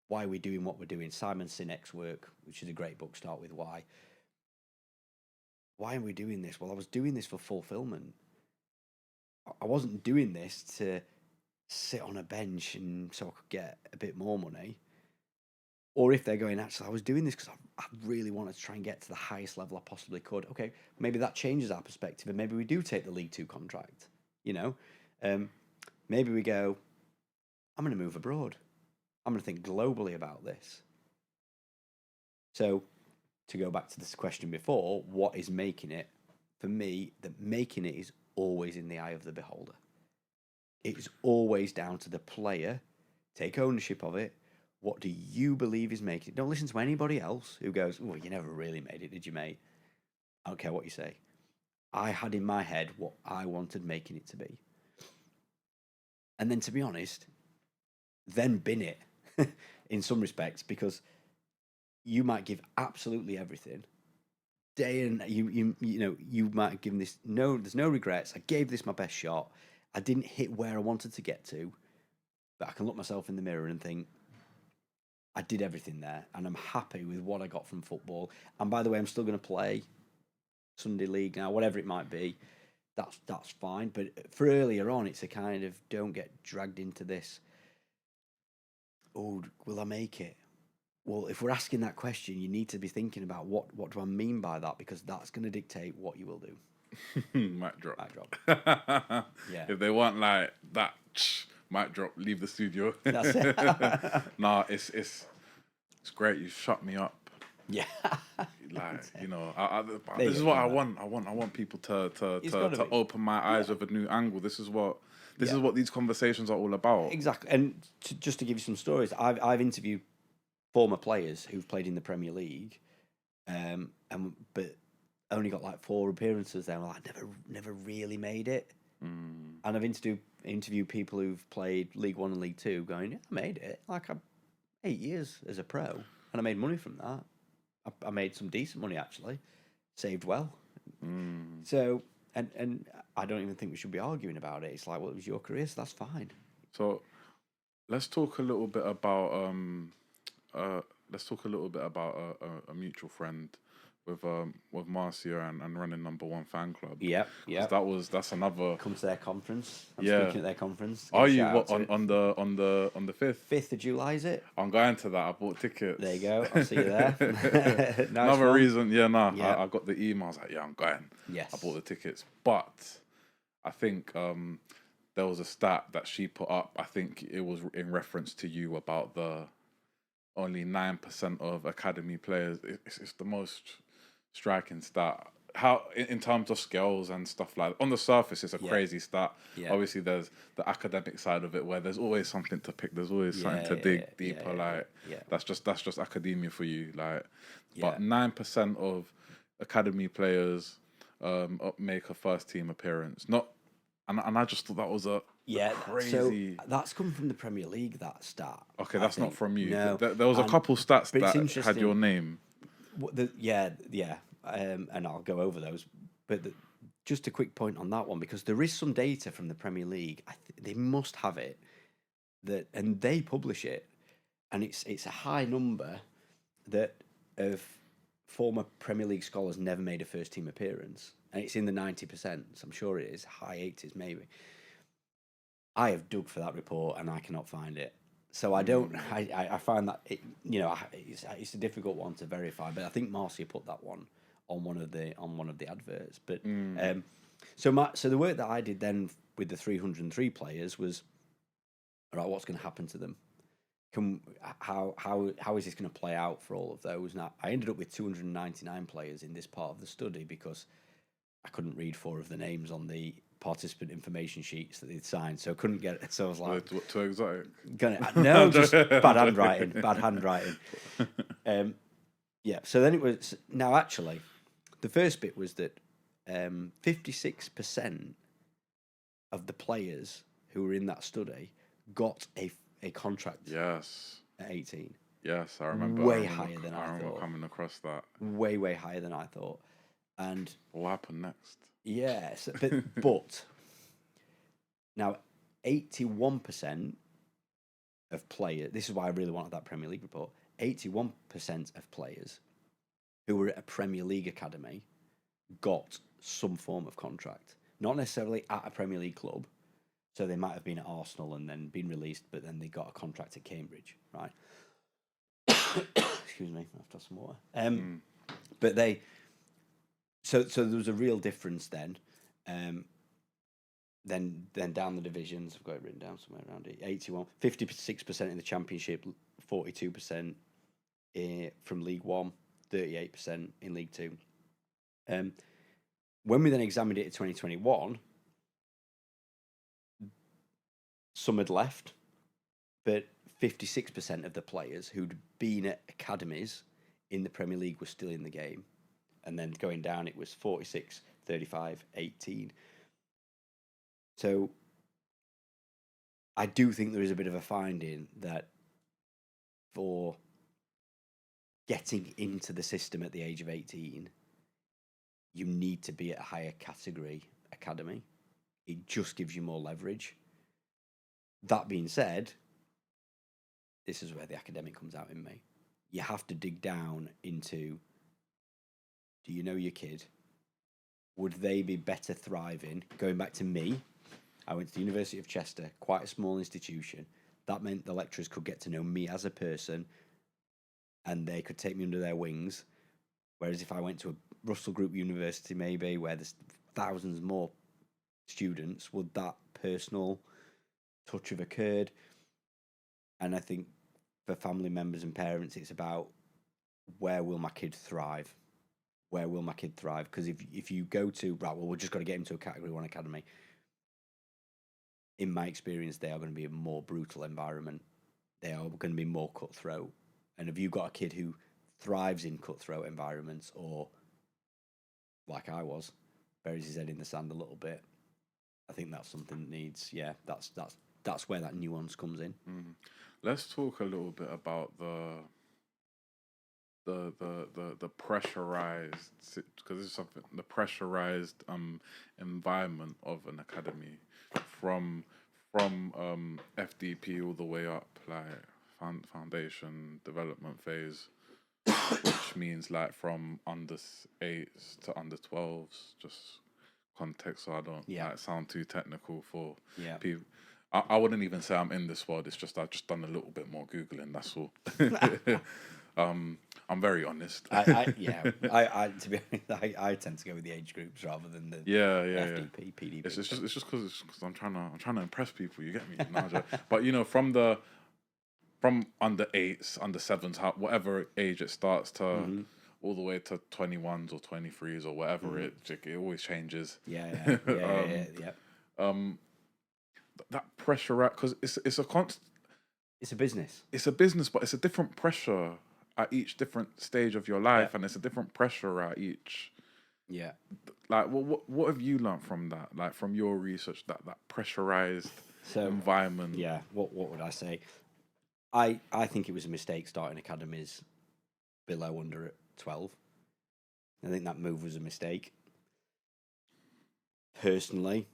Why are we doing what we're doing? Simon Sinek's work, which is a great book, Start With Why. Why are we doing this? Well, I was doing this for fulfillment. I wasn't doing this to sit on a bench and so I could get a bit more money. Or if they're going, actually, I was doing this because I really wanted to try and get to the highest level I possibly could. Okay, maybe that changes our perspective, and maybe we do take the League Two contract. Maybe we go, I'm going to move abroad. I'm going to think globally about this. So, to go back to this question before, what is making it? For me, that making it is always in the eye of the beholder. It's always down to the player. Take ownership of it. What do you believe is making it? Don't listen to anybody else who goes, well, you never really made it, did you, mate? I don't care what you say. I had in my head what I wanted making it to be. And then, to be honest, then bin it in some respects, because you might give absolutely everything, day and you might have given this there's no regrets. I gave this my best shot. I didn't hit where I wanted to get to, but I can look myself in the mirror and think I did everything there, and I'm happy with what I got from football. And by the way, I'm still going to play Sunday League now, whatever it might be. That's fine. But for earlier on, it's a kind of don't get dragged into this. Oh, will I make it? Well, if we're asking that question, you need to be thinking about what do I mean by that, because that's going to dictate what you will do. Mic drop. Mic drop. Yeah. If they want like that, mic drop. Leave the studio. That's it. Nah, it's great. You shut me up. Yeah. Like There this you is go, what I man. want. I want people to gotta be. open my eyes with a new angle. This is what these conversations are all about. Exactly. And just to give you some stories, I've interviewed former players who've played in the Premier League, but only got like 4 appearances. They were like, never really made it. And I've interviewed people who've played League One and League Two, going, yeah, I made it. Like, I'm 8 years as a pro, and I made money from that. I made some decent money, actually. Saved well. So, and I don't even think we should be arguing about it. It's like, well, it was your career, so that's fine. So let's talk a little bit about a mutual friend with Marcia and running Number One fan club. Yeah. That's another. Come to their conference. I'm Yeah. speaking at their conference. Are you Shout out what, to on the 5th? 5th of July, is it? I'm going to that. I bought tickets. There you go. I'll see you there. Nice Another one. reason, Yeah. I got the email. I was like, yeah, I'm going. Yes. I bought the tickets, but I think there was a stat that she put up. I think it was in reference to you about the only 9% of academy players. It's the most striking stat. How in terms of skills and stuff like that. On the surface, it's a crazy stat. Yeah. Obviously, there's the academic side of it where there's always something to pick. There's always something to dig deeper. That's just academia for you. Like, but 9% of academy players make a first team appearance. And I just thought that was a crazy. So that's come from the Premier League, that stat. Okay, that's not from you. No. There was a couple stats that had your name. And I'll go over those. But just a quick point on that one, because there is some data from the Premier League. They must have it, and they publish it, and it's a high number that of former Premier League scholars never made a first team appearance, and it's in the 90%. I'm sure it is high 80s maybe. I have dug for that report and I cannot find it. So I don't. I find that it's a difficult one to verify. But I think Marcia put that one on one of the adverts. But so the work that I did then with the 303 players was, all right, what's going to happen to them? How is this going to play out for all of those? Now I ended up with 299 players in this part of the study because I couldn't read 4 of the names on the participant information sheets that they'd signed, so I couldn't get it. So I was like, too exotic. No, just bad handwriting. So then it was. Now actually, the first bit was that 56% of the players who were in that study got a contract. Yes. At 18. Yes, I remember. Way higher than I thought. I remember coming across that. Way higher than I thought. And what happened next? Yes, but now 81% of players. This is why I really wanted that Premier League report. 81% of players who were at a Premier League academy got some form of contract. Not necessarily at a Premier League club. So they might have been at Arsenal and then been released, but then they got a contract at Cambridge, right? Excuse me, I have to have some water. But they. So there was a real difference then. Then down the divisions, I've got it written down somewhere around it. 56% in the Championship, 42% from League One, 38% in League Two. When we then examined it in 2021, some had left, but 56% of the players who'd been at academies in the Premier League were still in the game. And then going down, it was 46, 35, 18. So I do think there is a bit of a finding that for getting into the system at the age of 18, you need to be at a higher category academy. It just gives you more leverage. That being said, this is where the academic comes out in me. You have to dig down into, do you know your kid? Would they be better thriving? Going back to me, I went to the University of Chester, quite a small institution. That meant the lecturers could get to know me as a person and they could take me under their wings. Whereas if I went to a Russell Group University, maybe, where there's thousands more students, would that personal touch have occurred? And I think for family members and parents, it's about, where will my kid thrive? Where will my kid thrive? Because if you go to, right, well, we're just got to get him to a Category 1 academy, in my experience, they are going to be a more brutal environment. They are going to be more cutthroat. And if you've got a kid who thrives in cutthroat environments, or like I was, buries his head in the sand a little bit, I think that's something that needs, that's where that nuance comes in. Let's talk a little bit about the pressurized, because this is something, the pressurized environment of an academy, from FDP all the way up, like foundation development phase, which means like from under 8s to under 12s, just context so I don't like sound too technical for people. I wouldn't even say I'm in this world. It's just I've just done a little bit more Googling, that's all. I'm very honest. I to be honest, I tend to go with the age groups rather than the FDP, PDP. It's just because I'm trying to impress people. You get me? But you know, from under 8s, under 7s, whatever age it starts to, all the way to 21s or 23s or whatever, it always changes. That pressure, because it's a constant. It's a business. It's a business, but it's a different pressure at each different stage of your life, and it's a different pressure at each. Yeah. Like, what have you learned from that? Like, from your research, that pressurized environment. Yeah. What would I say? I think it was a mistake starting academies below under 12. I think that move was a mistake. Personally,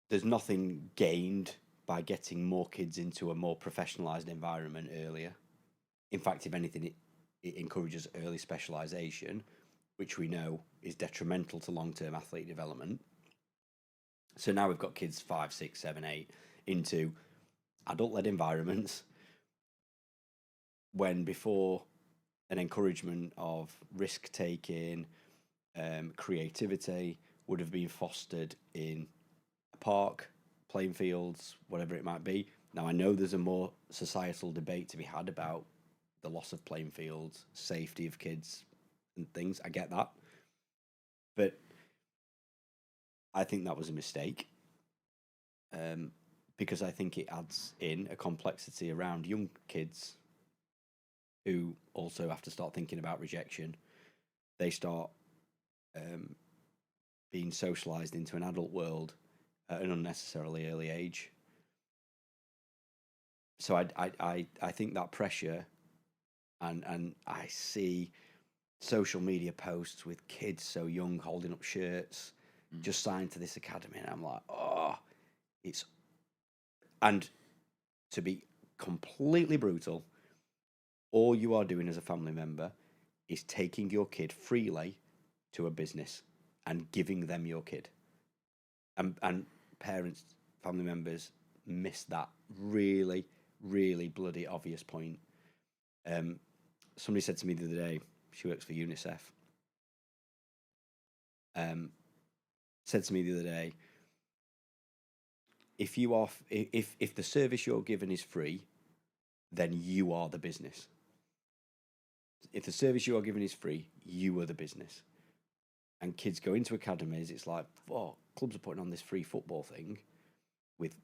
there's nothing gained by getting more kids into a more professionalised environment earlier. In fact, if anything, it encourages early specialisation, which we know is detrimental to long-term athlete development. So now we've got kids 5, 6, 7, 8 into adult-led environments, when before an encouragement of risk-taking, creativity would have been fostered in a park, playing fields, whatever it might be. Now, I know there's a more societal debate to be had about the loss of playing fields, safety of kids and things. I get that. But I think that was a mistake, because I think it adds in a complexity around young kids who also have to start thinking about rejection. They start being socialised into an adult world at an unnecessarily early age. So I think that pressure, and I see social media posts with kids so young holding up shirts, just signed to this academy, and I'm like, oh, it's... And to be completely brutal, all you are doing as a family member is taking your kid freely to a business and giving them your kid. And parents, family members miss that really, really bloody obvious point. Somebody said to me the other day, she works for UNICEF, said to me the other day, if the service you're given is free, then you are the business. If the service you are given is free, you are the business. And kids go into academies, it's like, oh, clubs are putting on this free football thing with,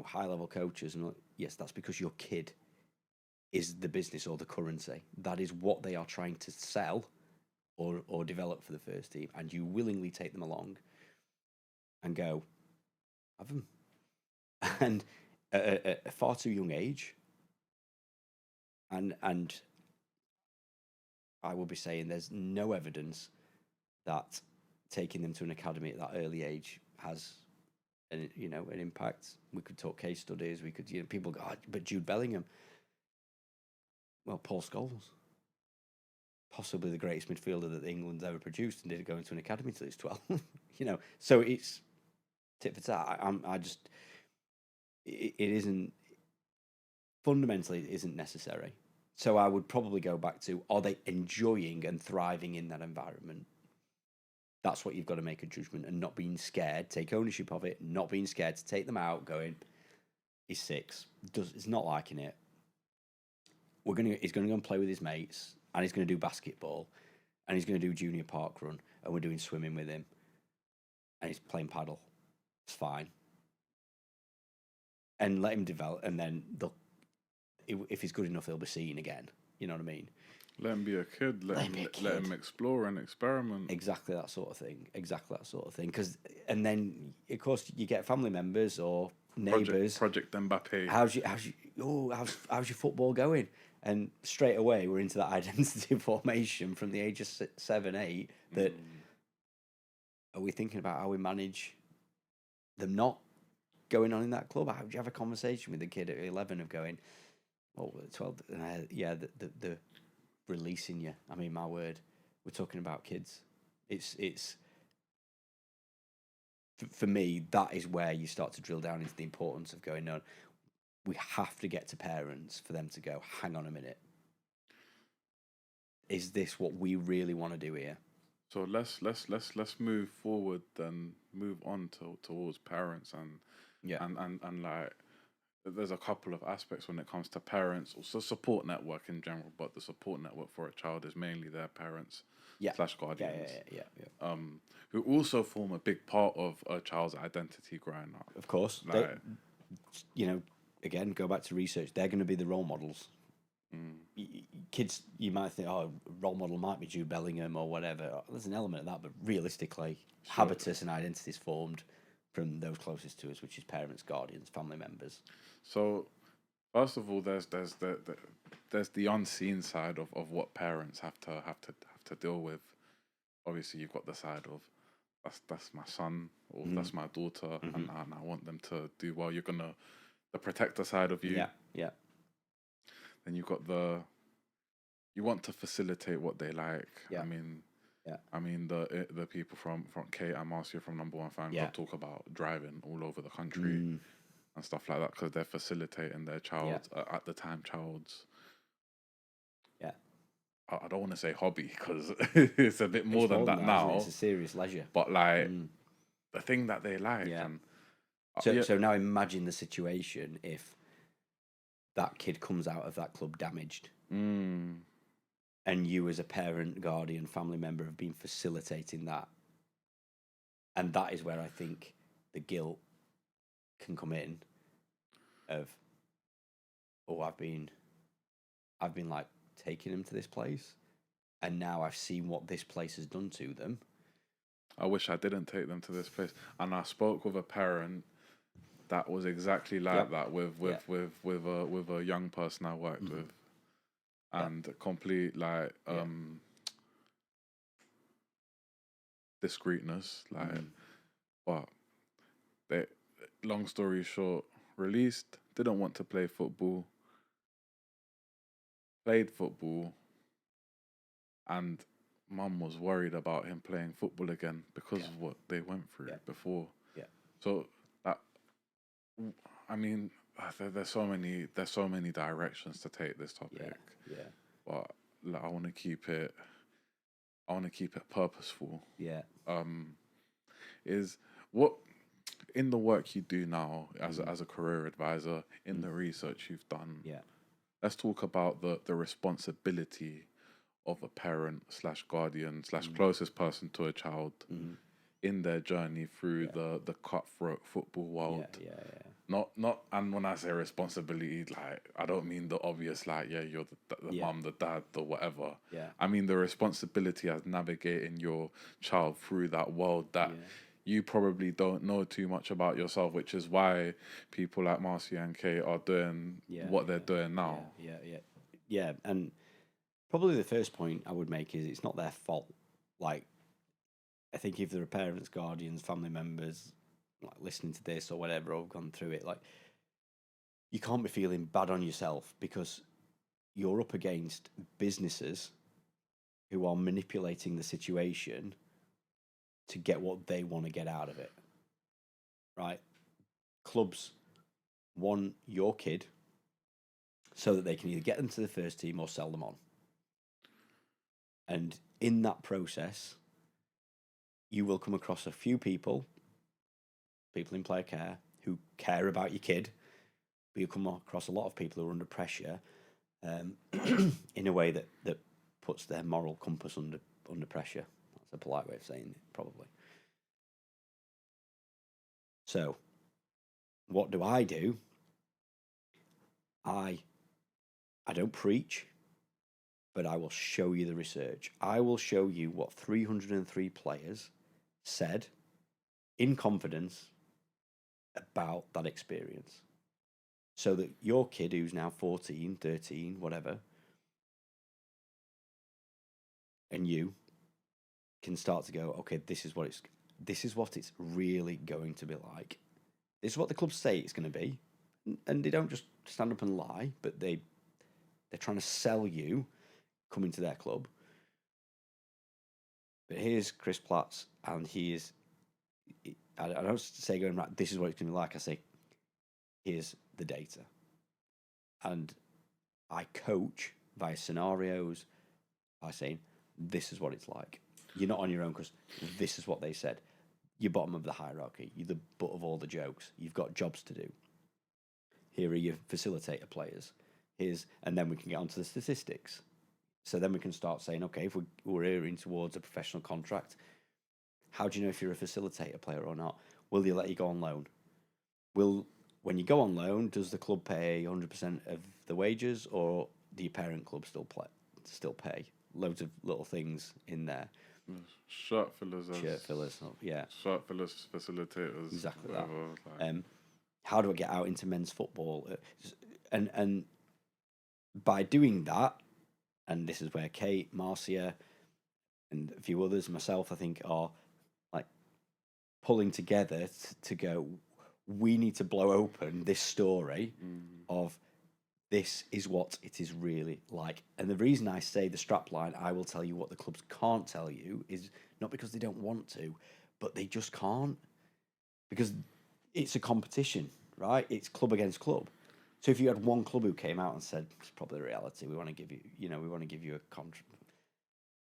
high-level coaches. And yes, that's because your kid is the business or the currency. That is what they are trying to sell or develop for the first team. And you willingly take them along and go, have them. And at a far too young age, and I will be saying there's no evidence that taking them to an academy at that early age has an impact. We could talk case studies. We could, people go, oh, but Jude Bellingham. Well, Paul Scholes, possibly the greatest midfielder that England's ever produced, and didn't go into an academy till he's 12. So it's tit for tat. It isn't, fundamentally, it isn't necessary. So I would probably go back to, are they enjoying and thriving in that environment? That's what you've got to make a judgment, and not being scared, take ownership of it, not being scared to take them out, going, he's 6, he's not liking it. He's going to go and play with his mates, and he's going to do basketball, and he's going to do junior park run, and we're doing swimming with him, and he's playing paddle. It's fine. And let him develop, and then if he's good enough, he'll be seen again. You know what I mean? Let him be a kid. Let him explore and experiment. Exactly that sort of thing. And then, of course, you get family members or neighbours. Project Mbappe. How's your football going? And straight away, we're into that identity formation from the age of 7, 8. That are we thinking about how we manage them not going on in that club? How do you have a conversation with the kid at 11 of going, 12? The releasing you. I mean, my word, we're talking about kids. It's for me, that is where you start to drill down into the importance of going, no, we have to get to parents for them to go, hang on a minute, is this what we really want to do here? So let's move forward, then move on towards parents and like, there's a couple of aspects when it comes to parents, also support network in general, but the support network for a child is mainly their parents / guardians. Who also form a big part of a child's identity growing up. Of course. Like, again, go back to research, they're going to be the role models. Kids, you might think, role model might be Jude Bellingham or whatever. There's an element of that, but realistically, habitus and identity is formed from those closest to us, which is parents, guardians, family members. So, first of all, there's the unseen side of what parents have to deal with. Obviously, you've got the side of that's my son or that's my daughter, and I want them to do well. You're gonna the protector side of you. Yeah. Then you've got you want to facilitate what they like. Yeah. I mean the people from Kate and Marcia from Number One Fan Club talk about driving all over the country and stuff like that because they're facilitating their child at the time child's. Yeah. I don't want to say hobby because it's a bit more than that now. It's a serious leisure. But like the thing that they like. Yeah. And, so now imagine the situation if that kid comes out of that club damaged. And you as a parent, guardian, family member have been facilitating that. And that is where I think the guilt can come in of, I've been like taking them to this place and now I've seen what this place has done to them. I wish I didn't take them to this place. And I spoke with a parent that was exactly like that with a young person I worked with. And complete like discreetness, but they, long story short, released, didn't want to play football, played football, and mum was worried about him playing football again because of what they went through before. So that, I mean, there's so many directions to take this topic. But like, I want to keep it purposeful. Is what in the work you do now as a career advisor, in the research you've done. Let's talk about the responsibility of a parent / guardian / closest person to a child in their journey through the cutthroat football world. Not, and when I say responsibility, like I don't mean the obvious, like you're the mum, the dad, the whatever. I mean the responsibility as navigating your child through that world that you probably don't know too much about yourself, which is why people like Marcia and Kay are doing what they're doing now. And probably the first point I would make is it's not their fault. Like, I think if there are parents, guardians, family members like listening to this or whatever, or gone through it, like you can't be feeling bad on yourself because you're up against businesses who are manipulating the situation to get what they want to get out of it. Right? Clubs want your kid so that they can either get them to the first team or sell them on. And in that process, you will come across a few people in player care, who care about your kid, but you come across a lot of people who are under pressure in a way that puts their moral compass under pressure. That's a polite way of saying it, probably. So, what do? I don't preach, but I will show you the research. I will show you what 303 players said in confidence about that experience. So that your kid, who's now 14, 13, whatever, and you can start to go, okay, this is what it's really going to be like. This is what the clubs say it's going to be. And they don't just stand up and lie, but they're trying to sell you coming to their club. But here's Chris Platts, and I don't say going, right, this is what it's going to be like. I say, here's the data. And I coach via scenarios by saying, this is what it's like. You're not on your own because this is what they said. You're bottom of the hierarchy. You're the butt of all the jokes. You've got jobs to do. Here are your facilitator players. And then we can get onto the statistics. So then we can start saying, okay, if we're earing towards a professional contract, how do you know if you're a facilitator player or not? Will they let you go on loan? When you go on loan, does the club pay 100% of the wages, or do your parent club still pay? Loads of little things in there. Shirt fillers, yeah. Shirt fillers, facilitators. Exactly whatever, that. like. How do I get out into men's football? And by doing that, and this is where Kate, Marcia, and a few others, myself, I think, are like pulling together to go, we need to blow open this story of this is what it is really like. And the reason I say the strapline, I will tell you what the clubs can't tell you, is not because they don't want to, but they just can't. Because it's a competition, right? It's club against club. So if you had one club who came out and said, it's probably the reality, we want to give you a contract.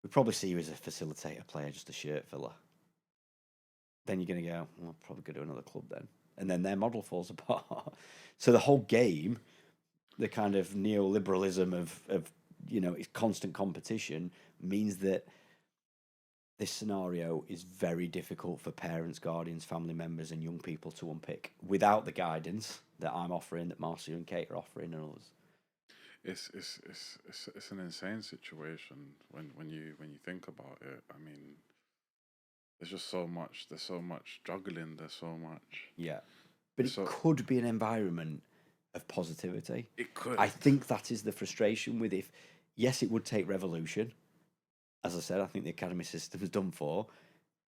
We'd probably see you as a facilitator player, just a shirt filler. Then you're going to go, well, I'll probably go to another club then. And then their model falls apart. So the whole game, the kind of neoliberalism of it's constant competition, means that this scenario is very difficult for parents, guardians, family members, and young people to unpick without the guidance that I'm offering, that Marcia and Kate are offering, and others. It's an insane situation when you think about it. I mean, there's just so much. There's so much juggling. There's so much. Yeah, but it could be an environment of positivity. It could. I think that is the frustration with it. Yes, it would take revolution. As I said, I think the academy system is done for.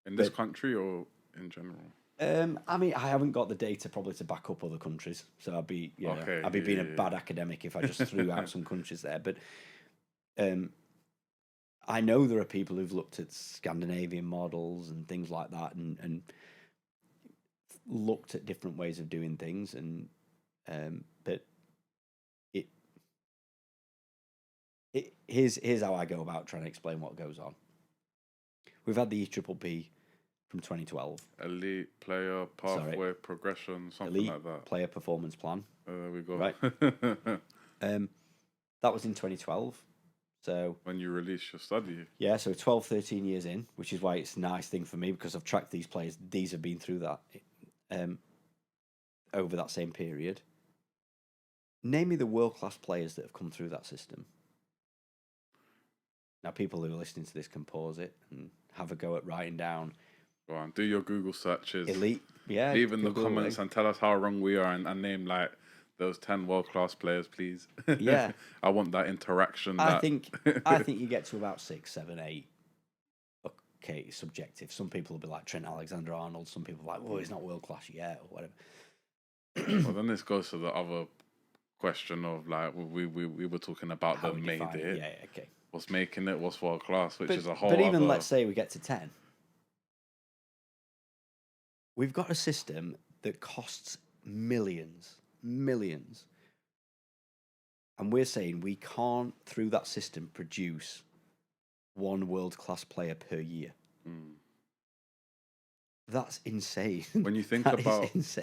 In this country or in general? I mean, I haven't got the data probably to back up other countries, so I'd be being a bad academic if I just threw out some countries there. But I know there are people who've looked at Scandinavian models and things like that, and looked at different ways of doing things, and but here's how I go about trying to explain what goes on. We've had the EPPP from 2012. Elite player pathway progression, something Elite like that. Player performance plan. There we go. Right. That was in 2012. So when you released your study. Yeah, so 12, 13 years in, which is why it's a nice thing for me, because I've tracked these players. These have been through that over that same period. Name me the world-class players that have come through that system. Now, people who are listening to this can pause it and have a go at writing down. Go on, do your Google searches. Elite, yeah. Leave in the comments and tell us how wrong we are, and name like those 10 world-class players, please. Yeah. I want that interaction. I think you get to about 6, 7, 8 okay, it's subjective. Some people will be like Trent Alexander-Arnold. Some people are like, oh, he's not world class yet, or whatever. Well, then this goes to the other question of like we were talking about How the we made define it. Yeah, okay. What's making it? What's world class? Which is a whole. But even other... let's say we get to 10, we've got a system that costs millions, and we're saying we can't, through that system, produce one world-class player per year. That's insane. When you think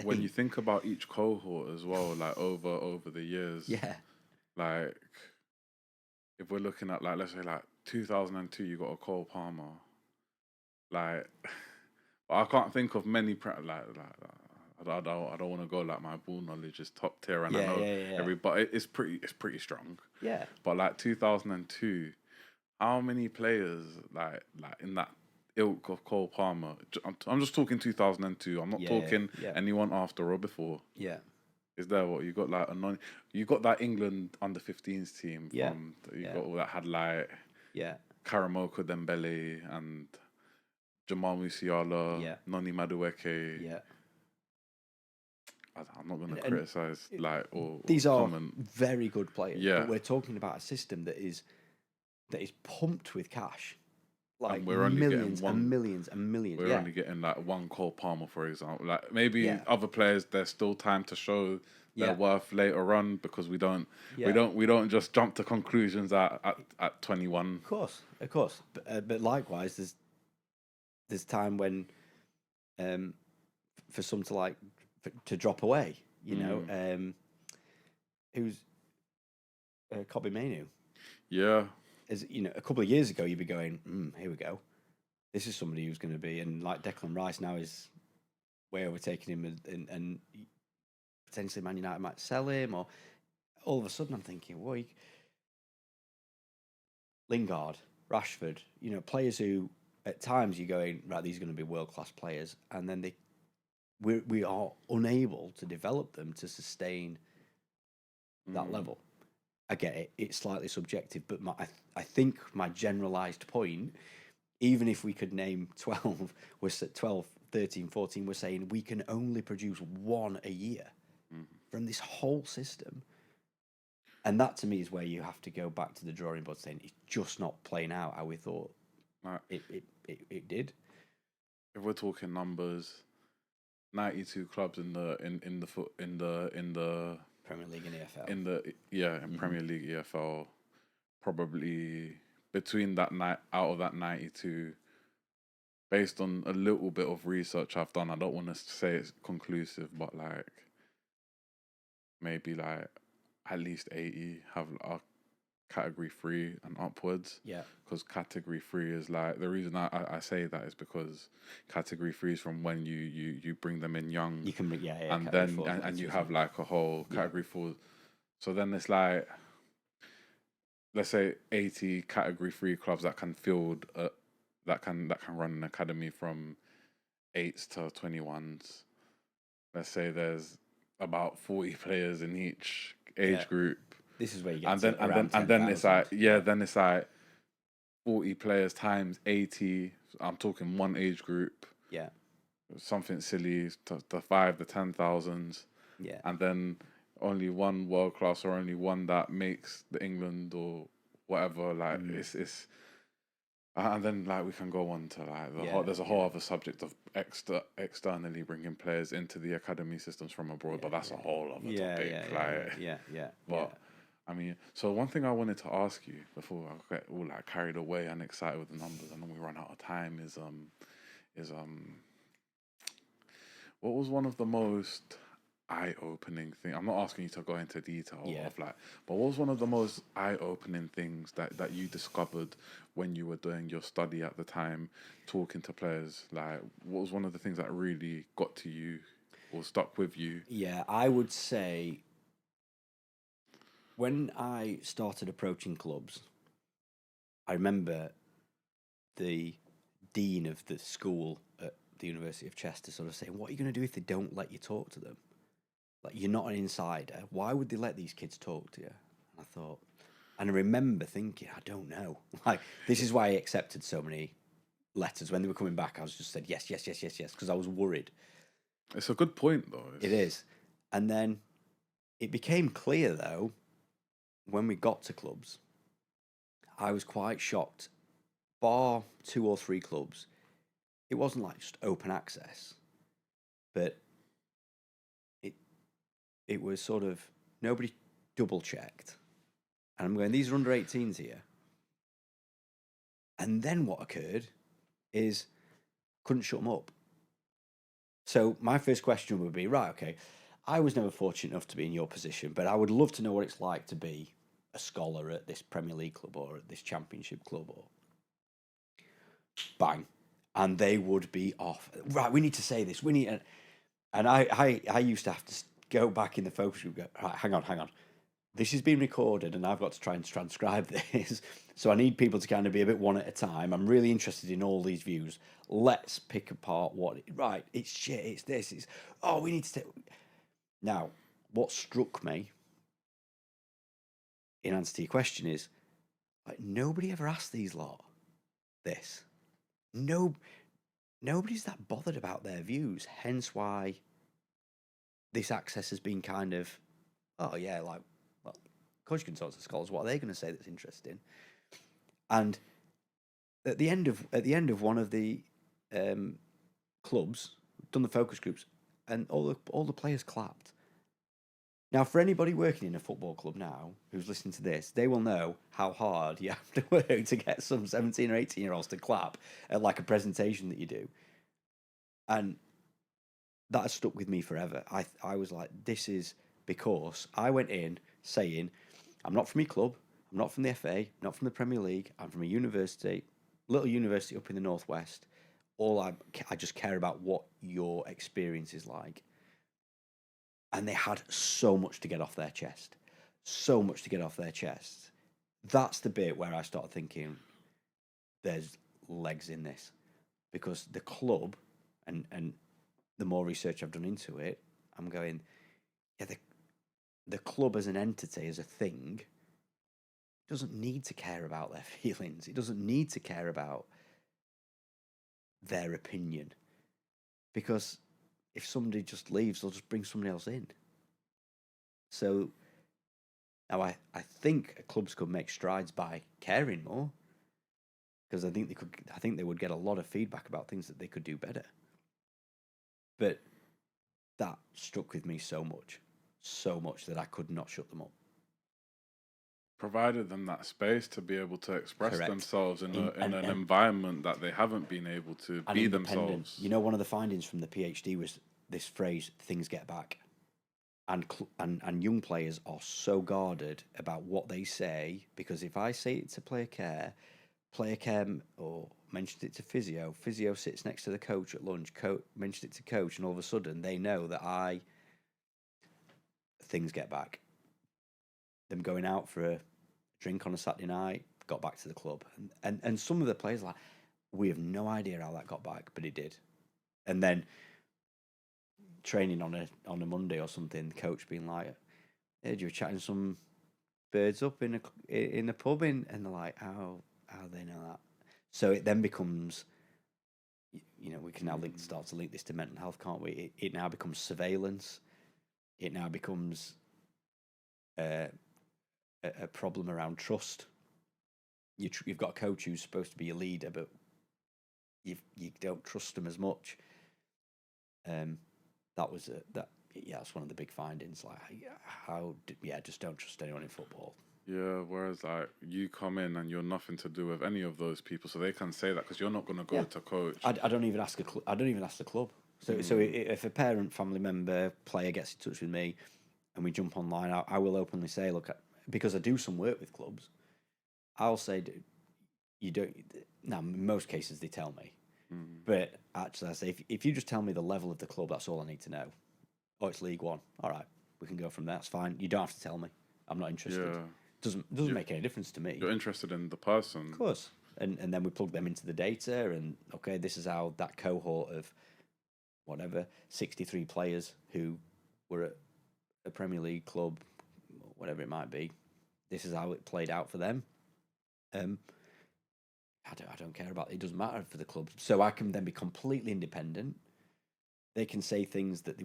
when you think about each cohort as well, like over the years, yeah, like if we're looking at like let's say like 2002, you got a Cole Palmer, like but I can't think of many I don't want to go like my ball knowledge is top tier, and I know but it's pretty strong. Yeah, but like 2002, how many players like in that ilk of Cole Palmer? I'm just talking 2002. I'm not talking anyone after or before. Yeah. Is there what you got like you got that England under 15s team from got all that had like Karamoko Dembele and Jamal Musiala, Noni Madueke. Yeah. I'm not going to criticize or these are comment. Very good players. Yeah. But we're talking about a system that is pumped with cash. Like and we're only millions getting and millions and millions. We're only getting like one Cole Palmer, for example. Like maybe other players, there's still time to show their worth later on because we don't just jump to conclusions at 21. Of course. But likewise, there's time when, for some to drop away. You know, who's Kobe Mainu? Yeah. As you know, a couple of years ago, you'd be going, here we go. This is somebody who's going to be, and like Declan Rice now is way overtaking him, and potentially Man United might sell him, or all of a sudden I'm thinking, well, Lingard, Rashford, you know, players who at times you're going, right, these are going to be world class players, and then we are unable to develop them to sustain that level. I get it; it's slightly subjective, but I think my generalised point, even if we could name 12, we're 12, 13, 14, we're saying we can only produce one a year from this whole system. And that to me is where you have to go back to the drawing board saying it's just not playing out how we thought it did. If we're talking numbers, 92 clubs in the Premier League and EFL. In Premier League, EFL, probably between that night out of that 92, based on a little bit of research I've done, I don't want to say it's conclusive, but like maybe like at least 80 have a category 3 and upwards. Yeah. Because category 3 is like, the reason I say that is because category 3 is from when you bring them in young. You can bring, and then and you have like a whole category 4. So then it's like, let's say 80 category 3 clubs that can field that can run an academy from 8s to 21s. Let's say there's about 40 players in each age group. This is where you get and then it's like then it's like 40 players times 80. I'm talking one age group. Yeah. Something silly to 5 to 10,000. Yeah. And then only one world class or only one that makes the England or whatever. Like it's and then like we can go on to like there's a whole other subject of externally bringing players into the academy systems from abroad, but that's a whole other topic. But I mean, so one thing I wanted to ask you before I get all like carried away and excited with the numbers, and then we run out of time, is what was one of the most eye-opening thing? I'm not asking you to go into detail of like, but what was one of the most eye-opening things that you discovered when you were doing your study at the time, talking to players? Like, what was one of the things that really got to you or stuck with you? Yeah, I would say when I started approaching clubs, I remember the dean of the school at the University of Chester sort of saying, what are you going to do if they don't let you talk to them? Like, you're not an insider. Why would they let these kids talk to you? And I remember thinking, I don't know. Like, this is why I accepted so many letters when they were coming back. I was just said yes, yes, yes, yes, yes, because I was worried. It's a good point, though. It is. And then it became clear, though, when we got to clubs, I was quite shocked. Bar 2 or 3 clubs, it wasn't like just open access, but it was sort of nobody double checked. And I'm going, these are under 18s here. And then what occurred is couldn't shut them up. So my first question would be, right, okay, I was never fortunate enough to be in your position, but I would love to know what it's like to be a scholar at this Premier League club or at this Championship club, or bang, and they would be off. Right, we need to say this. We need, and I used to have to go back in the focus group. Go, right, hang on. This is being recorded, and I've got to try and transcribe this. So I need people to kind of be a bit one at a time. I'm really interested in all these views. Let's pick apart what. Right, it's shit. It's this. It's we need to. Now, what struck me in answer to your question is, like, nobody ever asked these lot this. Nobody's that bothered about their views. Hence why this access has been kind of, coach consultants, scholars, what are they going to say that's interesting? And at the end of one of the clubs, done the focus groups, and all the players clapped. Now, for anybody working in a football club now who's listening to this, they will know how hard you have to work to get some 17 or 18-year-olds to clap at like a presentation that you do. And that has stuck with me forever. I was like, this is because I went in saying, I'm not from your club, I'm not from the FA, I'm not from the Premier League, I'm from a university, little university up in the Northwest. I just care about what your experience is like. And they had so much to get off their chest. So much to get off their chest. That's the bit where I started thinking, there's legs in this. Because the club, and the more research I've done into it, I'm going, yeah, the club as an entity, as a thing, doesn't need to care about their feelings. It doesn't need to care about their opinion. Because if somebody just leaves, they'll just bring somebody else in. So now I think clubs could make strides by caring more, because I think they would get a lot of feedback about things that they could do better. But that stuck with me so much that I could not shut them up. Provided them that space to be able to express Correct. themselves in an environment that they haven't been able to be themselves. You know, one of the findings from the PhD was this phrase, things get back. And young players are so guarded about what they say, because if I say it to player care or mentioned it to physio sits next to the coach at lunch, mentioned it to coach, and all of a sudden they know that things get back. Them going out for a drink on a Saturday night got back to the club, and some of the players are like, we have no idea how that got back, but it did. And then training on a Monday or something, the coach being like, "Hey, you were chatting some birds up in a pub," and they're like, "How do they know that?" So it then becomes, we can now start to link this to mental health, can't we? It now becomes surveillance. It now becomes a problem around trust. You've got a coach who's supposed to be a leader, but you don't trust them as much. That's one of the big findings. Like, just don't trust anyone in football. Yeah, whereas like you come in and you're nothing to do with any of those people, so they can say that because you're not going to go to coach. I don't even ask I don't even ask the club. So if a parent, family member, player gets in touch with me, and we jump online, I will openly say, look, because I do some work with clubs, I'll say, you don't. Now, in most cases, they tell me. But actually, I say, if you just tell me the level of the club, that's all I need to know. Oh, it's League One. All right, we can go from there. That's fine. You don't have to tell me. I'm not interested. Yeah. Doesn't make any difference to me. You're interested in the person. Of course. And then we plug them into the data, and okay, this is how that cohort of 63 players who were at a Premier League club, whatever it might be, this is how it played out for them. I don't care about it. It doesn't matter for the club. So I can then be completely independent. They can say things that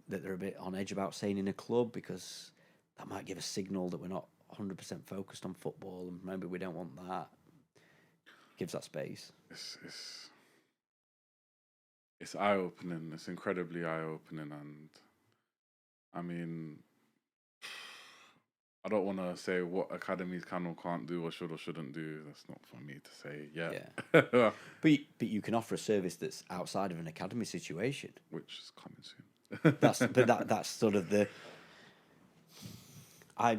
they're a bit on edge about saying in a club because that might give a signal that we're not 100% focused on football and maybe we don't want that. Gives that space. It's eye opening. It's incredibly eye opening, and I mean, I don't want to say what academies can or can't do or should or shouldn't do. That's not for me to say yet. Yeah. But you can offer a service that's outside of an academy situation, which is coming soon. That's sort of the. I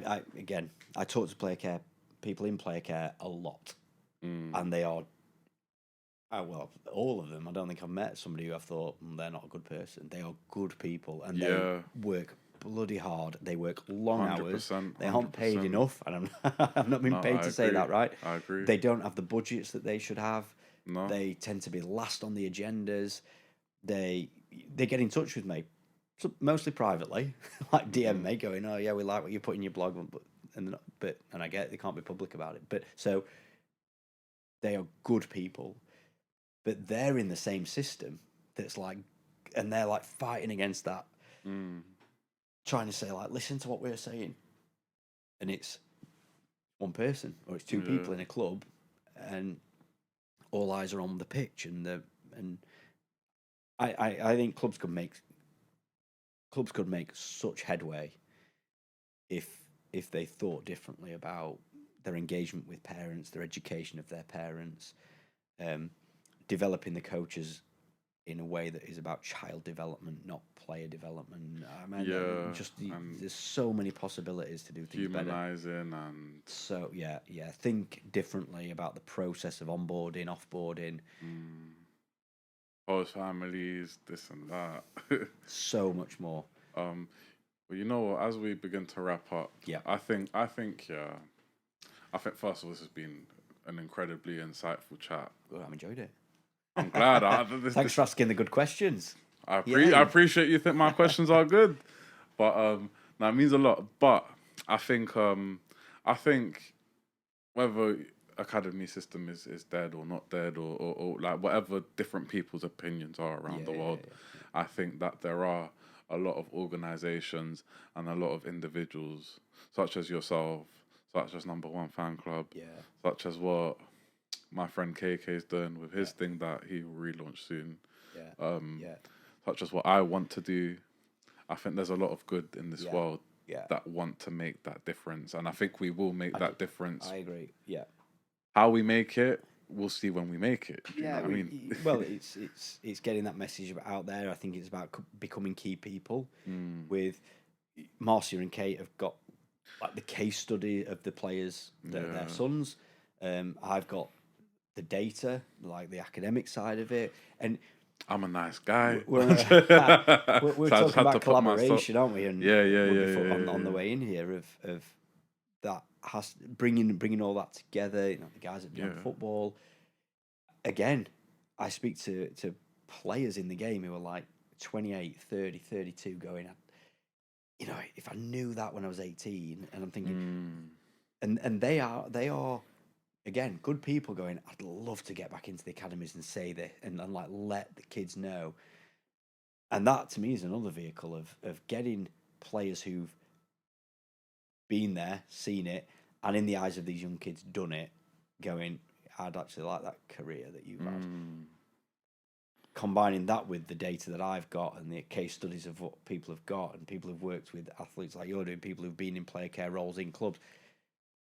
talk to people in player care a lot, and they are. Well, all of them. I don't think I've met somebody who I've thought they're not a good person. They are good people, and they work bloody hard. They work long hours. They aren't paid enough, and I've not been paid to say that, right? I agree. They don't have the budgets that they should have. No. They tend to be last on the agendas. They get in touch with me, mostly privately, like DM me, going, "Oh yeah, we like what you put in your blog," and I get it, they can't be public about it. But so they are good people. But they're in the same system that's like, and they're like fighting against that, trying to say like, listen to what we're saying, and it's one person or it's two people in a club, and all eyes are on the pitch, and I think clubs could make such headway if they thought differently about their engagement with parents, their education of their parents. Developing the coaches in a way that is about child development, not player development. I mean, there's so many possibilities to do things humanizing better. And so think differently about the process of onboarding, offboarding, host families, this and that. so much more. Well, you know what? As we begin to wrap up, I think first of all, this has been an incredibly insightful chat. Well, I've enjoyed it. I'm glad. Thanks for asking the good questions. I appreciate you think my questions are good, but that means a lot. But I think whether academy system is dead or not dead or like whatever different people's opinions are around the world, I think that there are a lot of organizations and a lot of individuals such as yourself, such as Number One Fan Club, such as what my friend KK's doing with his thing that he will relaunch soon. Such as what I want to do. I think there's a lot of good in this world that want to make that difference, and I think we will make that difference. I agree. Yeah. How we make it, we'll see when we make it. You know what I mean? Well, it's getting that message out there. I think it's about becoming key people. With Marcia and Kate have got like the case study of the players, their sons. I've got the data, like the academic side of it, and I'm a nice guy. We're talking about collaboration, aren't we? And on the way in here of that has bringing all that together. You know, the guys that do football. Again, I speak to players in the game who are like 28, 30, 32 going, you know, if I knew that when I was 18, and I'm thinking, and they are again, good people going, I'd love to get back into the academies and say this and like let the kids know. And that to me is another vehicle of getting players who've been there, seen it, and in the eyes of these young kids done it, going, I'd actually like that career that you've had. Combining that with the data that I've got and the case studies of what people have got and people who've worked with athletes like you're doing, people who've been in player care roles in clubs,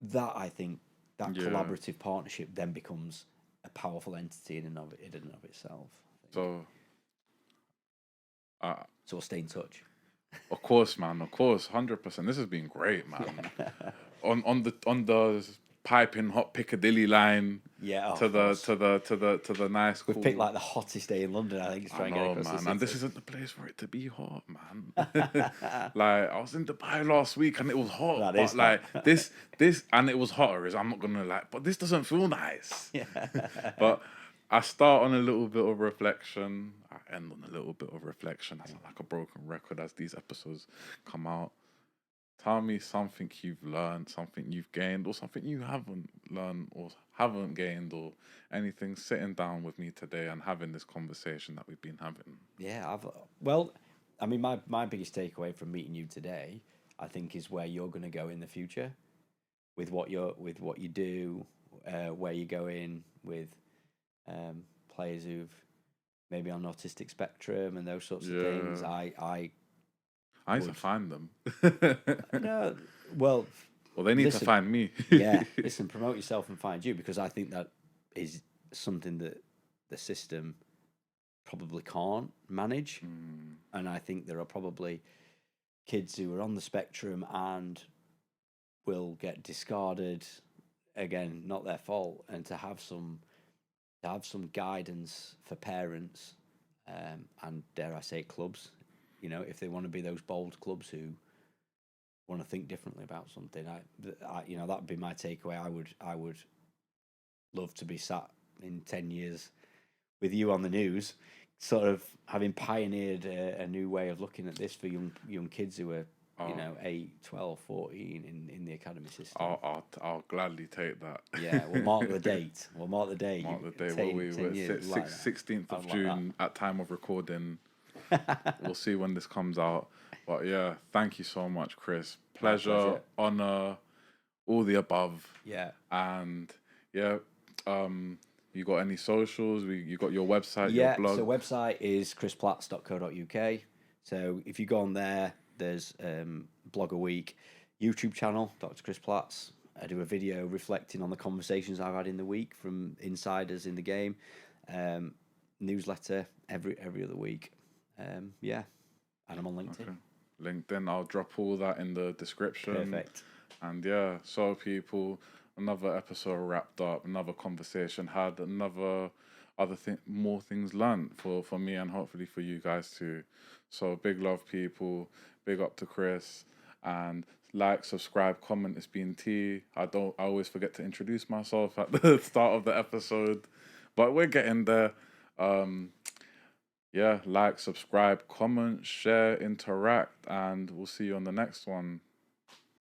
that I think that collaborative partnership then becomes a powerful entity in and of itself. So we'll stay in touch. Of course, man. Of course, 100%. This has been great, man. on the piping hot Piccadilly line. To the nice. We've picked like the hottest day in London. I think it's trying to get across man. And this isn't the place for it to be hot, man. Like I was in Dubai last week and it was hot. But like this, and it was hotter. I'm not gonna like, but this doesn't feel nice. But I start on a little bit of reflection. I end on a little bit of reflection. I sound like a broken record as these episodes come out. Tell me something you've learned, something you've gained, or something you haven't learned or haven't gained or anything sitting down with me today and having this conversation that we've been having? Yeah, well, I mean, my biggest takeaway from meeting you today, I think, is where you're going to go in the future with what you do, where you go in with players who've maybe on autistic spectrum and those sorts of things. Yeah. I I need to would find them. no, well, Well, they need to listen, find me. yeah, listen, promote yourself and find you, because I think that is something that the system probably can't manage. And I think there are probably kids who are on the spectrum and will get discarded, again, not their fault, and to have some guidance for parents, and dare I say clubs, if they want to be those bold clubs who want to think differently about something. That would be my takeaway. I would love to be sat in 10 years with you on the news, sort of having pioneered a new way of looking at this for young kids who are 8, 12, 14 in the academy system. I'll gladly take that. Yeah, we'll mark the date. Mark the date. Mark the day where we were 16th of June at time of recording. We'll see when this comes out. But yeah, thank you so much, Chris. Pleasure, honor, all the above. Yeah. And yeah, you got any socials? You got your website, yeah, your blog? So website is chrisplatts.co.uk. So if you go on there, there's blog a week, YouTube channel, Dr. Chris Platts. I do a video reflecting on the conversations I've had in the week from insiders in the game. Newsletter every other week. Yeah, and I'm on LinkedIn. Okay. LinkedIn, I'll drop all that in the description. Perfect. And yeah, so people, another episode wrapped up, another conversation had, more things learned for me and hopefully for you guys too. So big love, people. Big up to Chris. And like, subscribe, comment. It's been T. I always forget to introduce myself at the start of the episode, but we're getting there. Yeah, like, subscribe, comment, share, interact, and we'll see you on the next one.